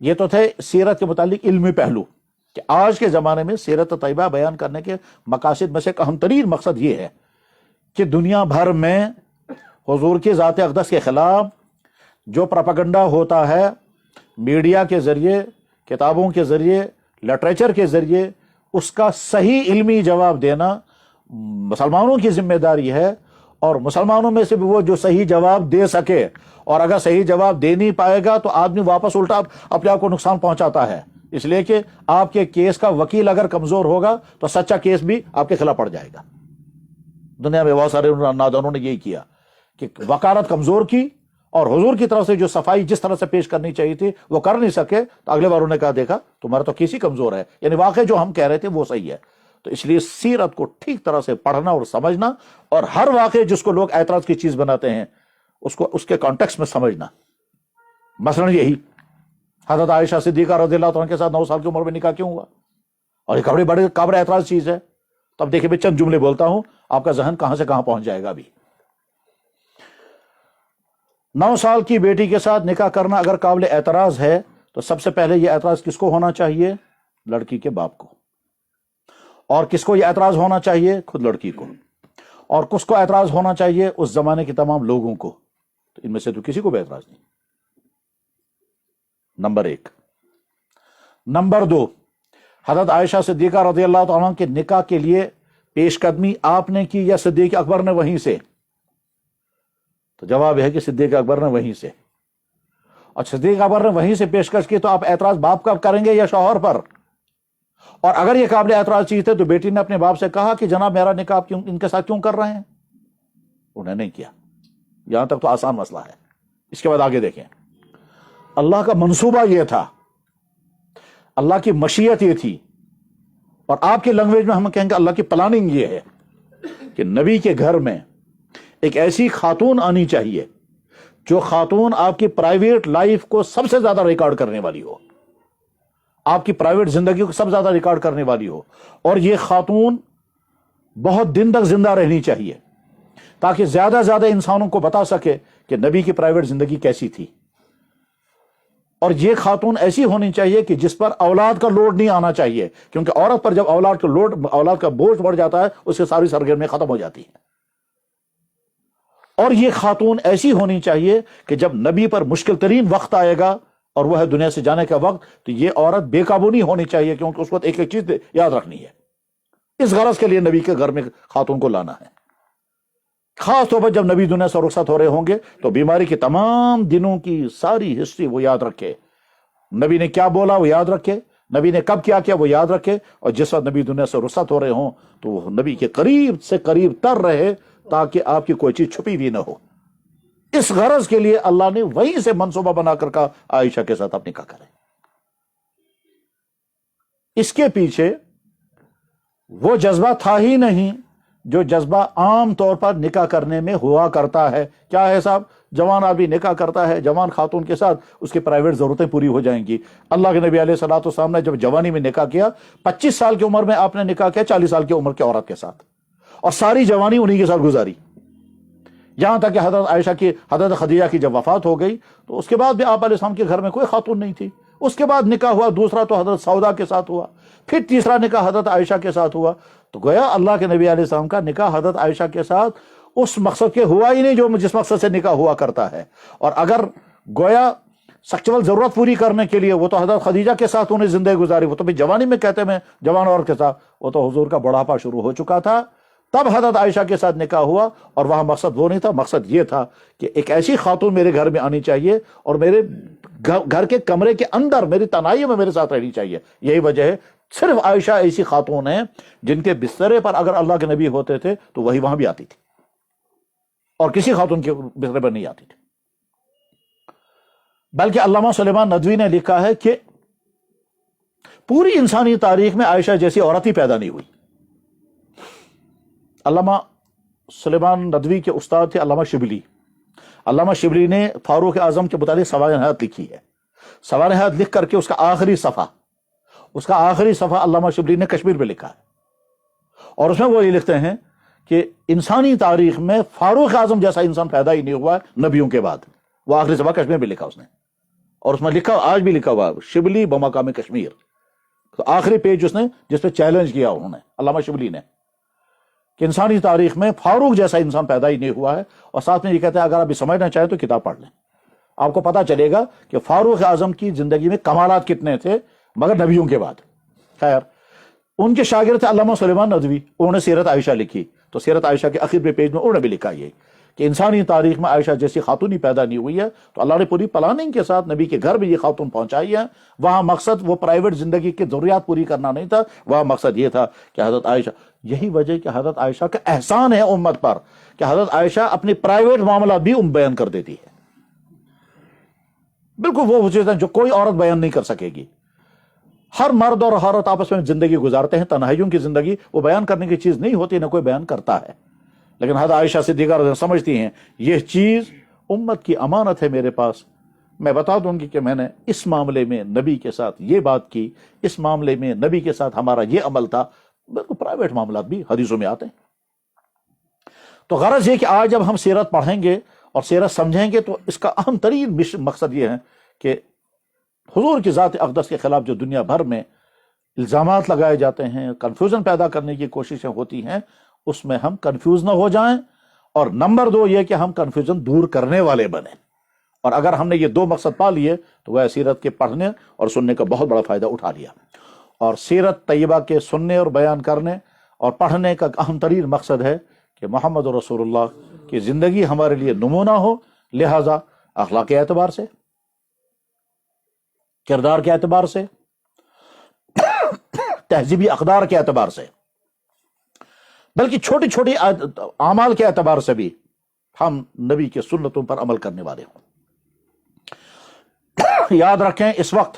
یہ تو تھے سیرت کے متعلق علمی پہلو کہ آج کے زمانے میں سیرت طیبہ بیان کرنے کے مقاصد میں سے ایک اہم ترین مقصد یہ ہے کہ دنیا بھر میں حضور کی ذات اقدس کے خلاف جو پروپیگنڈا ہوتا ہے میڈیا کے ذریعے، کتابوں کے ذریعے، لٹریچر کے ذریعے، اس کا صحیح علمی جواب دینا مسلمانوں کی ذمہ داری ہے. اور مسلمانوں میں سے بھی وہ جو صحیح جواب دے سکے، اور اگر صحیح جواب دے نہیں پائے گا تو آدمی واپس الٹا اپنے آپ کو نقصان پہنچاتا ہے. اس لیے کہ آپ کے کیس کا وکیل اگر کمزور ہوگا تو سچا کیس بھی آپ کے خلاف پڑ جائے گا. دنیا میں بہت سارے نادانوں نے یہی کیا کہ وکالت کمزور کی، اور حضور کی طرف سے جو صفائی جس طرح سے پیش کرنی چاہیے تھی وہ کر نہیں سکے، تو اگلے بار انہوں نے کہا دیکھا تمہارا تو کیس ہی کمزور ہے، یعنی واقع جو ہم کہہ رہے تھے وہ صحیح ہے. تو اس لیے سیرت کو ٹھیک طرح سے پڑھنا اور سمجھنا، اور ہر واقع جس کو لوگ اعتراض کی چیز بناتے ہیں اس کو اس کے کانٹیکس میں سمجھنا. مثلا یہی حضرت عائشہ صدیقہ رضی اللہ عنہ کے ساتھ 9 سال کی عمر میں نکاح کیوں ہوا، اور ایک بڑے قابل اعتراض چیز ہے. تب دیکھیں میں چند جملے بولتا ہوں، آپ کا ذہن کہاں سے کہاں پہنچ جائے گا. ابھی 9 سال کی بیٹی کے ساتھ نکاح کرنا اگر قابل اعتراض ہے تو سب سے پہلے یہ اعتراض کس کو ہونا چاہیے؟ لڑکی کے باپ کو. اور کس کو یہ اعتراض ہونا چاہیے؟ خود لڑکی کو. اور کس کو اعتراض ہونا چاہیے؟ اس زمانے کے تمام لوگوں کو. تو ان میں سے تو کسی کو بھی اعتراض نہیں. نمبر 1. نمبر 2، حضرت عائشہ صدیقہ رضی اللہ عنہ کے نکاح کے لیے پیش قدمی آپ نے کی یا صدیق اکبر نے وہیں سے؟ تو جواب ہے کہ صدیق اکبر نے وہیں سے. اور صدیق اکبر نے وہیں سے پیشکش کی تو آپ اعتراض باپ کا کریں گے یا شوہر پر؟ اور اگر یہ قابل اعتراض چیز تھے تو بیٹی نے اپنے باپ سے کہا کہ جناب میرا نکاح کیوں ان کے ساتھ کیوں کر رہے ہیں؟ انہوں نے نہیں کیا. یہاں تک تو آسان مسئلہ ہے. اس کے بعد آگے دیکھیں. اللہ کا منصوبہ یہ تھا، اللہ کی مشیت یہ تھی، اور آپ کی لینگویج میں ہم کہیں گے اللہ کی پلاننگ یہ ہے کہ نبی کے گھر میں ایک ایسی خاتون آنی چاہیے جو خاتون آپ کی پرائیویٹ لائف کو سب سے زیادہ ریکارڈ کرنے والی ہو، آپ کی پرائیویٹ زندگی کو سب سے زیادہ ریکارڈ کرنے والی ہو. اور یہ خاتون بہت دن تک زندہ رہنی چاہیے تاکہ زیادہ زیادہ انسانوں کو بتا سکے کہ نبی کی پرائیویٹ زندگی کیسی تھی. اور یہ خاتون ایسی ہونی چاہیے کہ جس پر اولاد کا لوڈ نہیں آنا چاہیے، کیونکہ عورت پر جب اولاد کا بوجھ بڑھ جاتا ہے اس کی ساری سرگرمیاں ختم ہو جاتی ہیں. اور یہ خاتون ایسی ہونی چاہیے کہ جب نبی پر مشکل ترین وقت آئے گا اور وہ ہے دنیا سے جانے کا وقت، تو یہ عورت بے قابو نہیں ہونی چاہیے، کیونکہ اس وقت ایک ایک چیز یاد رکھنی ہے. اس غرض کے لیے نبی کے گھر میں خاتون کو لانا ہے. خاص طور پر جب نبی دنیا سے رخصت ہو رہے ہوں گے تو بیماری کے تمام دنوں کی ساری ہسٹری وہ یاد رکھے. نبی نے کیا بولا وہ یاد رکھے، نبی نے کب کیا وہ یاد رکھے، اور جس وقت نبی دنیا سے رخصت ہو رہے ہوں تو وہ نبی کے قریب سے قریب تر رہے تاکہ آپ کی کوئی چیز چھپی بھی نہ ہو. اس غرض کے لیے اللہ نے وہیں سے منصوبہ بنا کر کہا عائشہ کے ساتھ آپ نکاح کریں. اس کے پیچھے وہ جذبہ تھا ہی نہیں جو جذبہ عام طور پر نکاح کرنے میں ہوا کرتا ہے. کیا ہے صاحب؟ جوان آدمی نکاح کرتا ہے جوان خاتون کے ساتھ، اس کی پرائیویٹ ضرورتیں پوری ہو جائیں گی. اللہ کے نبی علیہ الصلوۃ والسلام نے جب جوانی میں نکاح کیا، 25 سال کی عمر میں آپ نے نکاح کیا 40 سال کی عمر کی عورت کے ساتھ، اور ساری جوانی انہی کے ساتھ گزاری. یہاں تک کہ حضرت خدیجہ کی جب وفات ہو گئی تو اس کے بعد بھی آپ علیہ السلام کے گھر میں کوئی خاتون نہیں تھی. اس کے بعد نکاح ہوا، دوسرا تو حضرت سودا کے ساتھ ہوا، پھر تیسرا نکاح حضرت عائشہ کے ساتھ ہوا. تو گویا اللہ کے نبی علیہ السلام کا نکاح حضرت عائشہ کے ساتھ اس مقصد کے ہوا ہی نہیں جو جس مقصد سے نکاح ہوا کرتا ہے. اور اگر گویا سیکچول ضرورت پوری کرنے کے لیے وہ تو حضرت خدیجہ کے ساتھ انہیں زندگی گزاری، وہ تو بھی جوانی میں کہتے ہیں جوان عورت کے ساتھ، وہ تو حضور کا بڑھاپا شروع ہو چکا تھا تب حضرت عائشہ کے ساتھ نکاح ہوا. اور وہاں مقصد وہ نہیں تھا، مقصد یہ تھا کہ ایک ایسی خاتون میرے گھر میں آنی چاہیے اور میرے گھر کے کمرے کے اندر میری تنہائی میں میرے ساتھ رہنی چاہیے. یہی وجہ ہے صرف عائشہ ایسی خاتون ہیں جن کے بسترے پر اگر اللہ کے نبی ہوتے تھے تو وہی وہاں بھی آتی تھی، اور کسی خاتون کے بسترے پر نہیں آتی تھی. بلکہ علامہ سلیمان ندوی نے لکھا ہے کہ پوری انسانی تاریخ میں عائشہ جیسی عورت ہی پیدا نہیں ہوئی. علامہ سلیمان ندوی کے استاد تھے علامہ شبلی. علامہ شبلی نے فاروق اعظم کے متعلق سوانح حیات لکھی ہے. سوانح حیات لکھ کر کے اس کا آخری صفحہ علامہ شبلی نے کشمیر میں لکھا ہے، اور اس میں وہ یہ لکھتے ہیں کہ انسانی تاریخ میں فاروق اعظم جیسا انسان پیدا ہی نہیں ہوا نبیوں کے بعد. وہ آخری صفحہ کشمیر میں لکھا اس نے، اور اس میں لکھا آج بھی لکھا ہوا شبلی بمقام کشمیر. تو آخری پیج اس نے جس پہ چیلنج کیا انہوں نے علامہ شبلی نے کہ انسانی تاریخ میں فاروق جیسا انسان پیدا ہی نہیں ہوا ہے. اور ساتھ میں یہ کہتے ہیں اگر آپ سمجھنا چاہیں تو کتاب پڑھ لیں، آپ کو پتا چلے گا کہ فاروق اعظم کی زندگی میں کمالات کتنے تھے مگر نبیوں کے بعد. خیر، ان کے شاگرد تھے علامہ سلیمان ندوی، انہوں نے سیرت عائشہ لکھی. تو سیرت عائشہ کے آخر پیج میں انہوں نے بھی لکھا یہ کہ انسانی تاریخ میں عائشہ جیسی خاتون ہی پیدا نہیں ہوئی ہے. تو اللہ نے پوری پلاننگ کے ساتھ نبی کے گھر میں یہ خاتون پہنچائی ہے. وہاں مقصد وہ پرائیویٹ زندگی کی ضروریات پوری کرنا نہیں تھا، وہاں مقصد یہ تھا کہ حضرت عائشہ، یہی وجہ کہ حضرت عائشہ کا احسان ہے امت پر کہ حضرت عائشہ اپنی پرائیویٹ معاملات بھی بیان کر دیتی ہے. بالکل وہ چیزیں جو کوئی عورت بیان نہیں کر سکے گی. ہر مرد اور عورت آپس میں زندگی گزارتے ہیں، تنہائیوں کی زندگی وہ بیان کرنے کی چیز نہیں ہوتی، نہ کوئی بیان کرتا ہے. لیکن حضرت عائشہ صدیقہ سمجھتی ہیں یہ چیز امت کی امانت ہے میرے پاس. میں بتا دوں گی کہ میں نے اس معاملے میں نبی کے ساتھ یہ بات کی، اس معاملے میں نبی کے ساتھ ہمارا یہ عمل تھا. بالکل پرائیویٹ معاملات بھی حدیثوں میں آتے ہیں. تو غرض یہ کہ آج جب ہم سیرت پڑھیں گے اور سیرت سمجھیں گے تو اس کا اہم ترین مقصد یہ ہے کہ حضور کی ذات اقدس کے خلاف جو دنیا بھر میں الزامات لگائے جاتے ہیں، کنفیوژن پیدا کرنے کی کوششیں ہوتی ہیں، اس میں ہم کنفیوز نہ ہو جائیں. اور نمبر 2 یہ کہ ہم کنفیوژن دور کرنے والے بنیں. اور اگر ہم نے یہ 2 مقصد پا لیے تو وہ سیرت کے پڑھنے اور سننے کا بہت بڑا فائدہ اٹھا لیا. اور سیرت طیبہ کے سننے اور بیان کرنے اور پڑھنے کا اہم ترین مقصد ہے کہ محمد رسول اللہ کی زندگی ہمارے لیے نمونہ ہو، لہذا اخلاق کے اعتبار سے، کردار کے اعتبار سے، تہذیبی اقدار کے اعتبار سے، بلکہ چھوٹی چھوٹی اعمال کے اعتبار سے بھی ہم نبی کے سنتوں پر عمل کرنے والے ہوں۔ یاد رکھیں اس وقت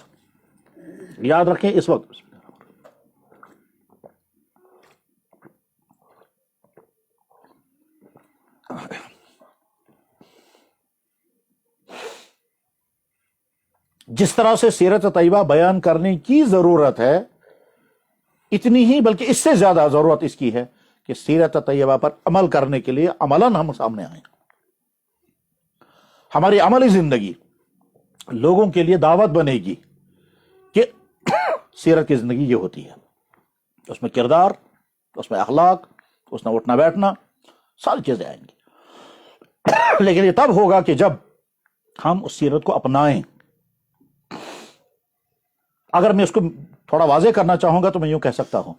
جس طرح سے سیرت طیبہ بیان کرنے کی ضرورت ہے، اتنی ہی بلکہ اس سے زیادہ ضرورت اس کی ہے کہ سیرت طیبہ پر عمل کرنے کے لیے عملاً ہم سامنے آئیں۔ ہماری عملی زندگی لوگوں کے لیے دعوت بنے گی کہ سیرت کی زندگی یہ ہوتی ہے، اس میں کردار، اس میں اخلاق، اس میں اٹھنا بیٹھنا، ساری چیزیں آئیں گی۔ لیکن یہ تب ہوگا کہ جب ہم اس سیرت کو اپنائیں۔ اگر میں اس کو تھوڑا واضح کرنا چاہوں گا تو میں یوں کہہ سکتا ہوں،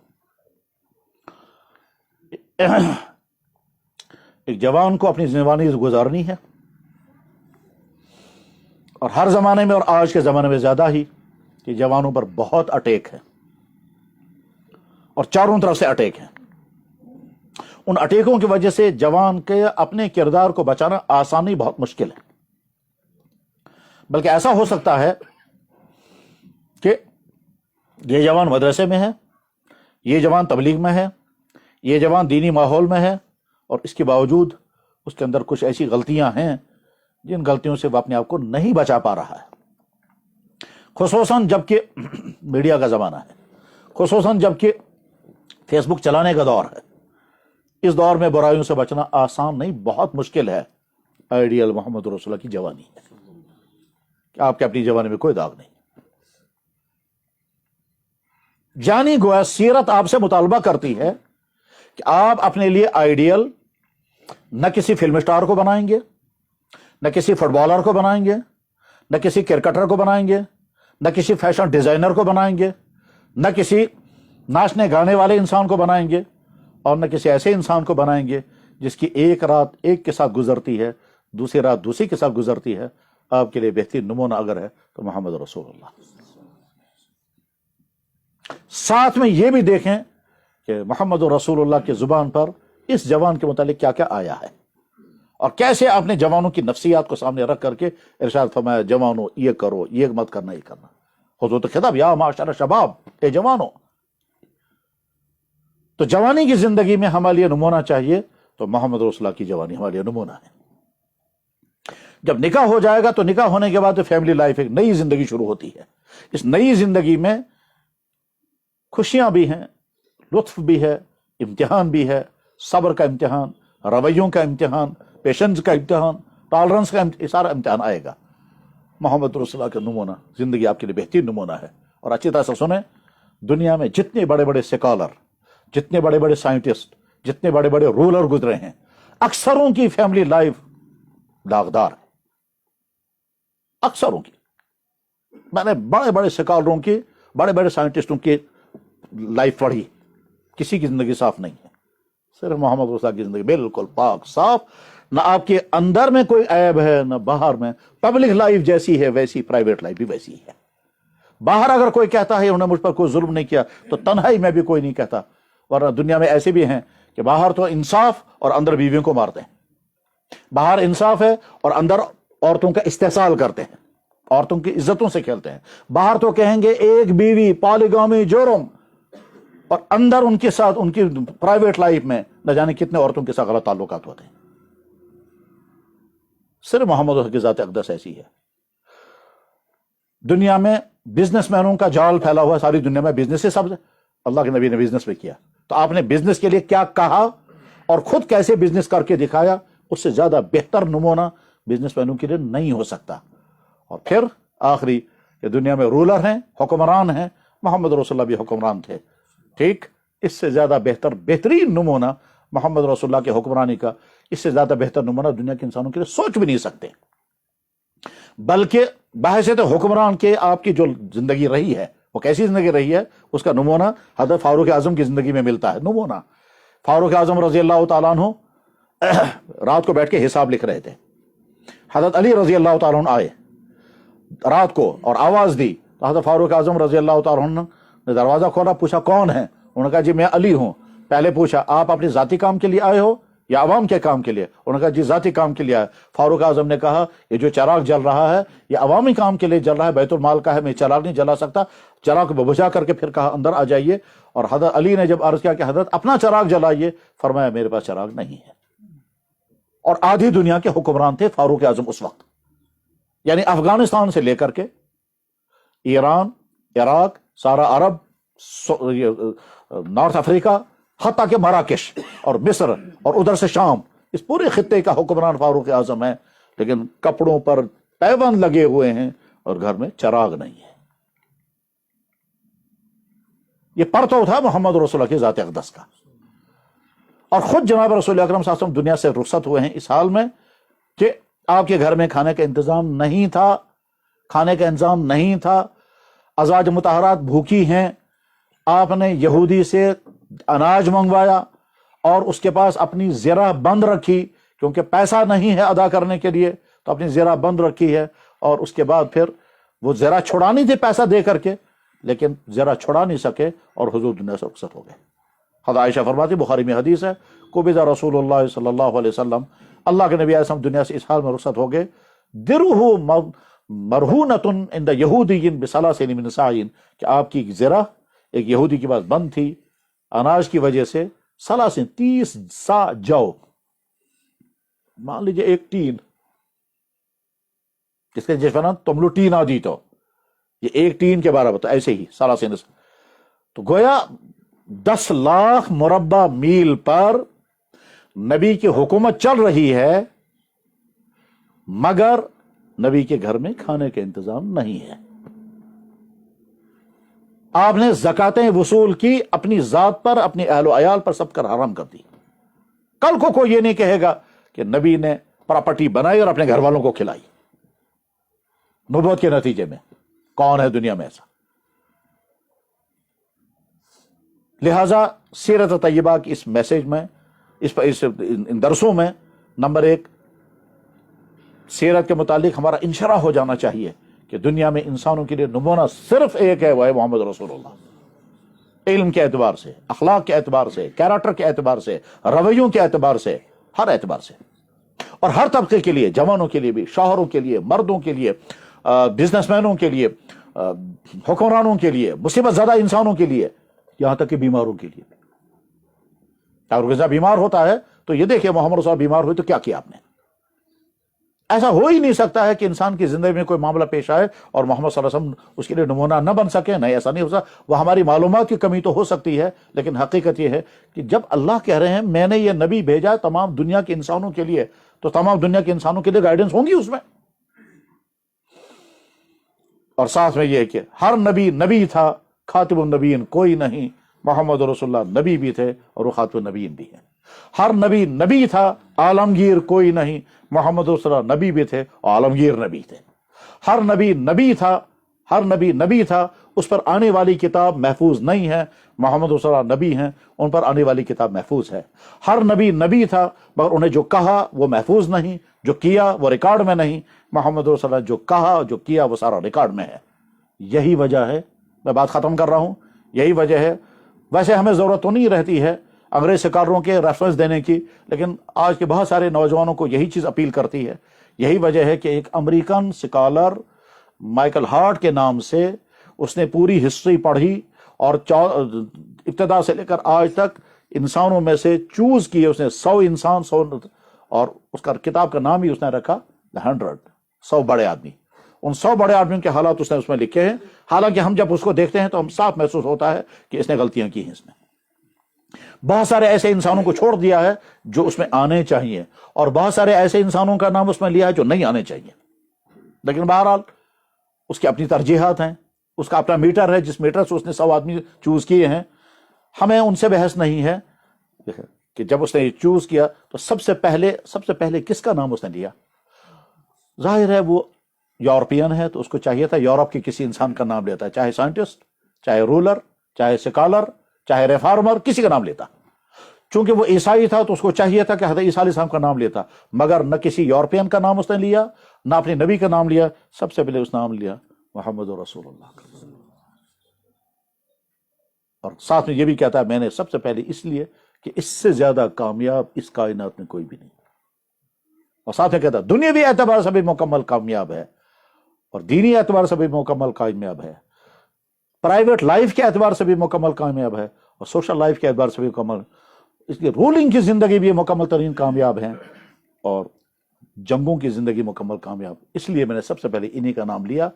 ایک جوان کو اپنی زندگی گزارنی ہے، اور ہر زمانے میں اور آج کے زمانے میں زیادہ ہی کہ جوانوں پر بہت اٹیک ہے، اور چاروں طرف سے اٹیک ہے۔ ان اٹیکوں کی وجہ سے جوان کے اپنے کردار کو بچانا آسانی بہت مشکل ہے، بلکہ ایسا ہو سکتا ہے کہ یہ جوان مدرسے میں ہے، یہ جوان تبلیغ میں ہے، یہ جوان دینی ماحول میں ہے، اور اس کے باوجود اس کے اندر کچھ ایسی غلطیاں ہیں جن غلطیوں سے وہ اپنے آپ کو نہیں بچا پا رہا ہے، خصوصاً جب کہ میڈیا کا زمانہ ہے، خصوصاً جب کہ فیس بک چلانے کا دور ہے۔ اس دور میں برائیوں سے بچنا آسان نہیں، بہت مشکل ہے۔ آئیڈیل محمد رسول اللہ کی جوانی ہے کہ آپ کے اپنی جوانی میں کوئی داغ نہیں، جانی گویا سیرت آپ سے مطالبہ کرتی ہے کہ آپ اپنے لیے آئیڈیل نہ کسی فلم اسٹار کو بنائیں گے، نہ کسی فٹ بالر کو بنائیں گے، نہ کسی کرکٹر کو بنائیں گے، نہ کسی فیشن ڈیزائنر کو بنائیں گے، نہ کسی ناچنے گانے والے انسان کو بنائیں گے، اور نہ کسی ایسے انسان کو بنائیں گے جس کی ایک رات ایک کے ساتھ گزرتی ہے، دوسری رات دوسری کے ساتھ گزرتی ہے۔ آپ کے لیے بہترین نمونہ اگر ہے تو محمد رسول اللہ۔ ساتھ میں یہ بھی دیکھیں کہ محمد رسول اللہ کی زبان پر اس جوان کے متعلق کیا کیا آیا ہے، اور کیسے آپ نے جوانوں کی نفسیات کو سامنے رکھ کر کے ارشاد فرمایا، جوانوں یہ کرو، یہ مت کرنا، یہ کرنا۔ حضور خطاب، یا معاشر شباب، اے جوانوں۔ تو جوانی کی زندگی میں ہمارے لیے نمونہ چاہیے تو محمد رسول اللہ کی جوانی ہمارے لیے نمونہ ہے۔ جب نکاح ہو جائے گا تو نکاح ہونے کے بعد فیملی لائف، ایک نئی زندگی شروع ہوتی ہے۔ اس نئی زندگی میں خوشیاں بھی ہیں، لطف بھی ہے، امتحان بھی ہے، صبر کا امتحان، رویوں کا امتحان، پیشنس کا امتحان، ٹالرنس کا سارا امتحان آئے گا۔ محمد رسول اللہ کا نمونہ زندگی آپ کے لیے بہترین نمونہ ہے۔ اور اچھی طرح سے سنیں، دنیا میں جتنے بڑے بڑے سکالر، جتنے بڑے بڑے سائنٹسٹ، جتنے بڑے بڑے رولر گزرے ہیں، اکثروں کی فیملی لائف داغدار ہے، اکثروں کی۔ میں نے بڑے بڑے سکالروں کی، بڑے بڑے سائنٹسٹوں کی لائف پڑھی، کسی کی زندگی صاف نہیں ہے۔ صرف محمد رسول اللہ کی زندگی بالکل پاک صاف، نہ آپ کے اندر میں کوئی عیب ہے نہ باہر میں۔ پبلک لائف جیسی ہے ویسی پرائیویٹ لائف بھی ویسی ہے۔ باہر اگر کوئی کہتا ہے انہوں نے مجھ پر کوئی ظلم نہیں کیا تو تنہائی میں بھی کوئی نہیں کہتا، ورنہ دنیا میں ایسے بھی ہیں کہ باہر تو انصاف اور اندر بیویوں کو مارتے ہیں۔ باہر انصاف ہے اور اندر عورتوں کا استحصال کرتے ہیں، عورتوں کی عزتوں سے کھیلتے ہیں۔ باہر تو کہیں گے ایک بیوی، پالیگامی، جرم، اور اندر ان کے ساتھ ان کی پرائیویٹ لائف میں نہ جانے کتنے عورتوں کے ساتھ غلط تعلقات ہوتے ہیں۔ صرف محمد رسول کی ذات اقدس ایسی ہے۔ دنیا میں بزنس مینوں کا جال پھیلا ہوا ہے، ساری دنیا میں بزنس سے سب، اللہ کے نبی نے بزنس بھی کیا، تو آپ نے بزنس کے لیے کیا کہا اور خود کیسے بزنس کر کے دکھایا، اس سے زیادہ بہتر نمونہ بزنس مینوں کے لیے نہیں ہو سکتا۔ اور پھر آخری کہ دنیا میں رولر ہیں، حکمران ہیں، محمد رسول اللہ بھی حکمران تھے، ٹھیک؟ اس سے زیادہ بہترین نمونہ محمد رسول اللہ کے حکمرانی کا، اس سے زیادہ بہتر نمونہ دنیا کے انسانوں کے لیے سوچ بھی نہیں سکتے۔ بلکہ بحیثیت حکمران کے آپ کی جو زندگی رہی ہے وہ کیسی زندگی رہی ہے اس کا نمونہ حضرت فاروق اعظم کی زندگی میں ملتا ہے. نمونہ فاروق اعظم رضی اللہ تعالیٰ عنہ رات کو بیٹھ کے حساب لکھ رہے تھے. حضرت علی رضی اللہ تعالیٰ عنہ آئے رات کو اور آواز دی تو حضرت فاروق اعظم رضی اللہ تعالیٰ عنہ نے دروازہ کھولا, پوچھا کون ہے؟ انہوں نے کہا جی میں علی ہوں. پہلے پوچھا آپ اپنے ذاتی کام کے لیے آئے ہو یا عوام کے کام کے لیے؟ انہوں نے کہا جی ذاتی کام کے لیے آئے. فاروق اعظم نے کہا یہ جو چراغ جل رہا ہے یہ عوامی کام کے لیے جل رہا ہے, بیت المال کا ہے, میں چراغ نہیں جلا سکتا. چراغ کو بجھا کر کے پھر کہا اندر آ جائیے. اور حضرت علی نے جب عرض کیا کہ حضرت اپنا چراغ جلائیے, فرمایا میرے پاس چراغ نہیں ہے. اور آدھی دنیا کے حکمران تھے فاروق اعظم اس وقت, یعنی افغانستان سے لے کر کے ایران, عراق, سارا عرب, نارتھ افریقہ, حتیٰ کہ مراکش اور مصر اور ادھر سے شام, اس پورے خطے کا حکمران فاروق اعظم ہے. لیکن کپڑوں پر پیبند لگے ہوئے ہیں اور گھر میں چراغ نہیں ہے. یہ پرتو تھا محمد رسول اللہ کی ذات اقدس کا. اور خود جناب رسول اکرم صلی اللہ علیہ وسلم دنیا سے رخصت ہوئے ہیں اس حال میں کہ آپ کے گھر میں کھانے کا انتظام نہیں تھا, کھانے کا انتظام نہیں تھا, ازواج مطہرات بھوکی ہیں. آپ نے یہودی سے اناج منگوایا اور اس کے پاس اپنی زرہ بند رکھی, کیونکہ پیسہ نہیں ہے ادا کرنے کے لیے تو اپنی زرہ بند رکھی ہے. اور اس کے بعد پھر وہ زرہ چھڑانی تھی پیسہ دے کر کے, لیکن زرہ چھڑا نہیں سکے اور حضور دنیا سے رخصت ہو گئے. حضرت عائشہ فرماتی, بخاری میں حدیث ہے, قبض رسول اللہ صلی اللہ علیہ وسلم, اللہ کے نبی علیہ السلام دنیا سے اس حال میں رخصت ہو گئے. درہ مرہونۃ عند یہودی بثلاث من صاع, کہ آپ کی زرہ ایک یہودی کے پاس بند تھی اناج کی وجہ سے, 30 سا جو, مان لیجیے ایک ٹین, جس کے جس پر تم لو ٹین آ دی تو یہ ایک ٹین کے بارے میں ایسے ہی 30 تو گویا 10 لاکھ مربع میل پر نبی کی حکومت چل رہی ہے, مگر نبی کے گھر میں کھانے کا انتظام نہیں ہے. آپ نے زکاتیں وصول کی, اپنی ذات پر, اپنی اہل و عیال پر سب کر حرام کر دی. کل کو کوئی یہ نہیں کہے گا کہ نبی نے پراپرٹی بنائی اور اپنے گھر والوں کو کھلائی. نبوت کے نتیجے میں کون ہے دنیا میں ایسا؟ لہذا سیرت طیبہ کی اس میسج میں, ان درسوں میں, نمبر 1 سیرت کے متعلق ہمارا انشراح ہو جانا چاہیے کہ دنیا میں انسانوں کے لیے نمونہ صرف ایک ہے, وہ ہے محمد رسول اللہ. علم کے اعتبار سے, اخلاق کے اعتبار سے, کیریکٹر کے اعتبار سے, رویوں کے اعتبار سے, ہر اعتبار سے, اور ہر طبقے کے لیے, جوانوں کے لیے بھی, شوہروں کے لیے, مردوں کے لیے, بزنس مینوں کے لیے, حکمرانوں کے لیے, مصیبت زدہ انسانوں کے لیے, یہاں تک کہ بیماروں کے لیے. اگر غذا بیمار ہوتا ہے تو یہ دیکھیں محمد رسول اللہ بیمار ہوئے تو کیا کیا آپ نے. ایسا ہو ہی نہیں سکتا ہے کہ انسان کی زندگی میں کوئی معاملہ پیش آئے اور محمد صلی اللہ علیہ وسلم اس کے لیے نمونہ نہ بن سکے. نہیں, ایسا نہیں ہو سکتا. وہ ہماری معلومات کی کمی تو ہو سکتی ہے, لیکن حقیقت یہ ہے کہ جب اللہ کہہ رہے ہیں میں نے یہ نبی بھیجا تمام دنیا کے انسانوں کے لیے, تو تمام دنیا کے انسانوں کے لیے گائیڈنس ہوں گی اس میں. اور ساتھ میں یہ کہ ہر نبی نبی تھا, خاتم النبیین کوئی نہیں. محمد رسول اللہ نبی بھی تھے اور وہ خاتم النبیین بھی ہیں. ہر نبی نبی تھا, عالمگیر کوئی نہیں. محمد رسول اللہ نبی بھی تھے اور عالمگیر نبی تھے. ہر نبی نبی تھا, ہر نبی نبی تھا, اس پر آنے والی کتاب محفوظ نہیں ہے. محمد رسول اللہ نبی ہیں, ان پر آنے والی کتاب محفوظ ہے. ہر نبی نبی تھا, مگر انہیں جو کہا وہ محفوظ نہیں, جو کیا وہ ریکارڈ میں نہیں. محمد رسول اللہ جو کہا جو کیا وہ سارا ریکارڈ میں ہے. یہی وجہ ہے, میں بات ختم کر رہا ہوں, یہی وجہ ہے. ویسے ہمیں ضرورت تو نہیں رہتی ہے انگریز سکالروں کے ریفرنس دینے کی, لیکن آج کے بہت سارے نوجوانوں کو یہی چیز اپیل کرتی ہے. یہی وجہ ہے کہ ایک امریکن سکالر مائیکل ہارٹ کے نام سے, اس نے پوری ہسٹری پڑھی اور ابتدا سے لے کر آج تک انسانوں میں سے چوز کیے اس نے 100 انسان, 100, اور اس کا کتاب کا نام ہی اس نے رکھا 100 بڑے آدمی. ان 100 بڑے آدمیوں کے حالات اس نے اس میں لکھے ہیں. حالانکہ ہم جب اس کو دیکھتے ہیں تو ہم صاف محسوس ہوتا ہے کہ اس نے غلطیاں کی ہیں. اس نے بہت سارے ایسے انسانوں کو چھوڑ دیا ہے جو اس میں آنے چاہیے, اور بہت سارے ایسے انسانوں کا نام اس میں لیا ہے جو نہیں آنے چاہیے. لیکن بہرحال اس کی اپنی ترجیحات ہیں, اس کا اپنا میٹر ہے, جس میٹر سے اس نے 100 آدمی چوز کیے ہیں. ہمیں ان سے بحث نہیں ہے کہ جب اس نے یہ چوز کیا تو سب سے پہلے کس کا نام اس نے لیا. ظاہر ہے وہ یورپین ہے تو اس کو چاہیے تھا یورپ کے کسی انسان کا نام لیتا ہے, چاہے سائنٹسٹ, چاہے رولر، چاہے سکالر، چاہے ریفارمر، کسی کا نام لیتا. چونکہ وہ عیسائی تھا تو اس کو چاہیے تھا کہ حضرت عیسیٰ علیہ السلام کا نام لیتا، مگر نہ کسی یورپین کا نام اس نے لیا، نہ اپنے نبی کا نام لیا. سب سے پہلے اس نام لیا محمد رسول اللہ کا. اور ساتھ میں یہ بھی کہتا ہے میں نے سب سے پہلے اس لیے کہ اس سے زیادہ کامیاب اس کائنات میں کوئی بھی نہیں. اور ساتھ میں کہتا ہے دنیاوی اعتبار سے بھی مکمل کامیاب ہے اور دینی اعتبار سے بھی مکمل کامیاب ہے، پرائیویٹ لائف کے اعتبار سے بھی مکمل کامیاب ہے، اور سوشل لائف کے اعتبار سے بھی مکمل، اس کی رولنگ کی زندگی بھی مکمل ترین کامیاب ہے، اور جنگوں کی زندگی مکمل کامیاب. اس لیے میں نے سب سے پہلے انہی کا نام لیا.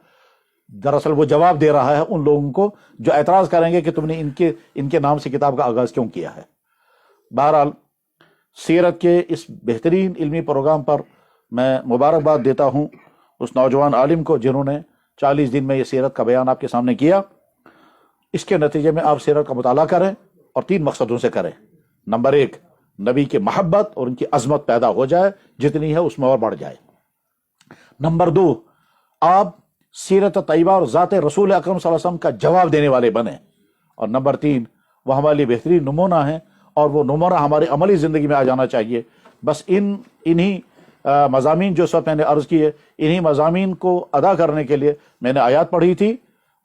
دراصل وہ جواب دے رہا ہے ان لوگوں کو جو اعتراض کریں گے کہ تم نے ان کے نام سے کتاب کا آغاز کیوں کیا ہے. بہرحال سیرت کے اس بہترین علمی پروگرام پر میں مبارکباد دیتا ہوں اس نوجوان عالم کو جنہوں نے 40 دن میں یہ سیرت کا بیان آپ کے سامنے کیا. اس کے نتیجے میں آپ سیرت کا مطالعہ کریں اور 3 مقصدوں سے کریں. نمبر 1، نبی کی محبت اور ان کی عظمت پیدا ہو جائے، جتنی ہے اس میں اور بڑھ جائے. نمبر 2، آپ سیرت طیبہ اور ذات رسول اکرم صلی اللہ علیہ وسلم کا جواب دینے والے بنیں. اور نمبر 3، وہ ہمارے لیے بہترین نمونہ ہیں اور وہ نمونہ ہماری عملی زندگی میں آ جانا چاہیے. بس انہی مضامین جو سب میں نے عرض کیے، انہی مضامین کو ادا کرنے کے لیے میں نے آیات پڑھی تھی.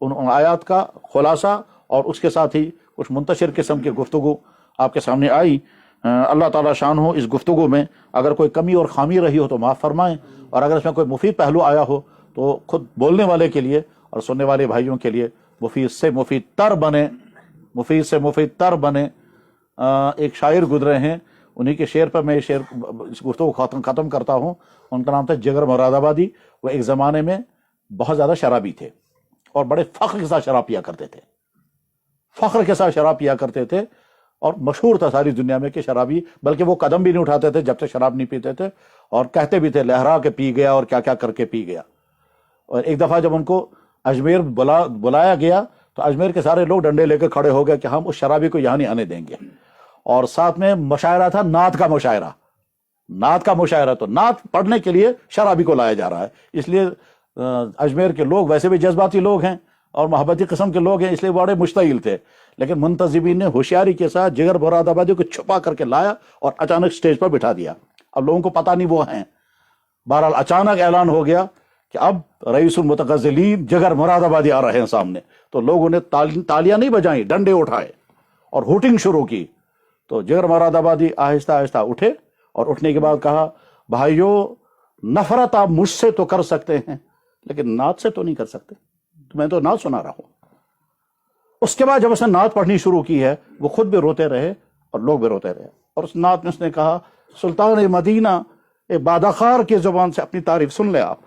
ان آیات کا خلاصہ اور اس کے ساتھ ہی کچھ منتشر قسم کی گفتگو آپ کے سامنے آئی. اللہ تعالیٰ شان ہو اس گفتگو میں اگر کوئی کمی اور خامی رہی ہو تو معاف فرمائیں، اور اگر اس میں کوئی مفید پہلو آیا ہو تو خود بولنے والے کے لیے اور سننے والے بھائیوں کے لیے مفید سے مفید تر بنے، مفید سے مفید تر بنے. ایک شاعر گزرے ہیں، انہی کے شعر پر میں اس گفتگو ختم کرتا ہوں. ان کا نام تھا جگر مراد آبادی. وہ ایک زمانے میں بہت زیادہ شرابی تھے اور بڑے فخر کے ساتھ شراب پیا کرتے تھے، فخر کے ساتھ شراب پیا کرتے تھے، اور مشہور تھا ساری دنیا میں کہ شرابی، بلکہ وہ قدم بھی نہیں اٹھاتے تھے جب تک شراب نہیں پیتے تھے، اور کہتے بھی تھے لہرا کے پی گیا اور کیا کیا کر کے پی گیا. اور ایک دفعہ جب ان کو اجمیر بلایا گیا تو اجمیر کے سارے لوگ ڈنڈے لے کے کھڑے ہو گئے کہ ہم اس شرابی کو یہاں نہیں آنے دیں گے. اور ساتھ میں مشاعرہ تھا، نعت کا مشاعرہ، نعت کا مشاعرہ. تو نعت پڑھنے کے لیے شرابی کو لایا جا رہا ہے. اس لیے اجمیر کے لوگ ویسے بھی جذباتی لوگ ہیں اور محبتی قسم کے لوگ ہیں، اس لیے بڑے مشتعل تھے. لیکن منتظمین نے ہوشیاری کے ساتھ جگر مراد آبادی کو چھپا کر کے لایا اور اچانک سٹیج پر بٹھا دیا. اب لوگوں کو پتہ نہیں وہ ہیں. بہرحال اچانک اعلان ہو گیا کہ اب رئیس المتغزلین جگر مراد آبادی آ رہے ہیں سامنے. تو لوگوں نے تالیاں نہیں بجائیں، ڈنڈے اٹھائے اور ہوٹنگ شروع کی. تو جگر مراد آبادی آہستہ آہستہ اٹھے اور اٹھنے کے بعد کہا بھائیو، نفرت آپ مجھ سے تو کر سکتے ہیں لیکن نعت سے تو نہیں کر سکتے. تو میں تو نعت سنا رہا ہوں. اس کے بعد جب اس نے نعت پڑھنی شروع کی ہے، وہ خود بھی روتے رہے اور لوگ بھی روتے رہے. اور اس نعت میں اس نے کہا سلطان مدینہ اے بادخار کی زبان سے اپنی تعریف سن لیں آپ،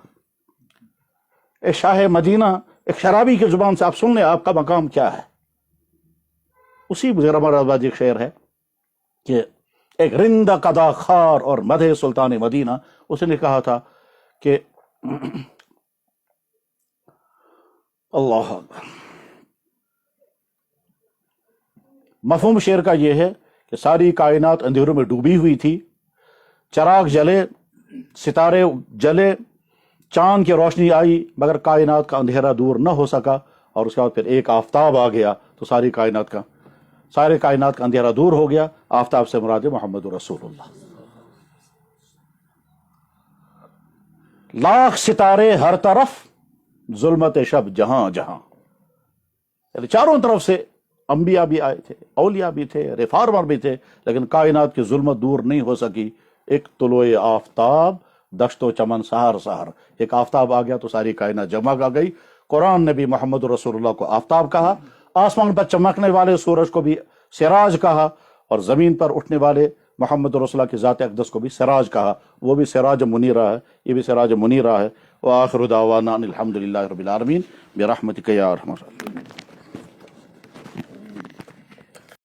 اے شاہ مدینہ ایک شرابی کی زبان سے آپ سن لیں آپ کا مقام کیا ہے. اسی جگر مراد آبادی ایک شعر ہے کہ ایک رندہ قدا خار اور مدح سلطان مدینہ. اس نے کہا تھا کہ اللہ، مفہوم شعر کا یہ ہے کہ ساری کائنات اندھیروں میں ڈوبی ہوئی تھی، چراغ جلے، ستارے جلے، چاند کی روشنی آئی، مگر کائنات کا اندھیرا دور نہ ہو سکا. اور اس کے بعد پھر ایک آفتاب آ گیا تو ساری کائنات کا اندھیرا دور ہو گیا. آفتاب سے مراد محمد رسول اللہ. لاکھ ستارے ہر طرف، ظلمت شب جہاں جہاں. یعنی چاروں طرف سے انبیاء بھی آئے تھے، اولیاء بھی تھے، ریفارمر بھی تھے، لیکن کائنات کی ظلمت دور نہیں ہو سکی. ایک طلوع آفتاب، دشت و چمن سہر سہر. ایک آفتاب آ گیا تو ساری کائنات جمع آ گئی. قرآن نے بھی محمد رسول اللہ کو آفتاب کہا، آسمان پر چمکنے والے سورج کو بھی سراج کہا، اور زمین پر اٹھنے والے محمد رسول اللہ کی ذات اقدس کو بھی سراج کہا. وہ بھی سراج منیرہ ہے، یہ بھی سراج منیرہ ہے. وآخر دعوانا ان الحمد للہ رب العالمین برحمتک یا ارحم الراحمین.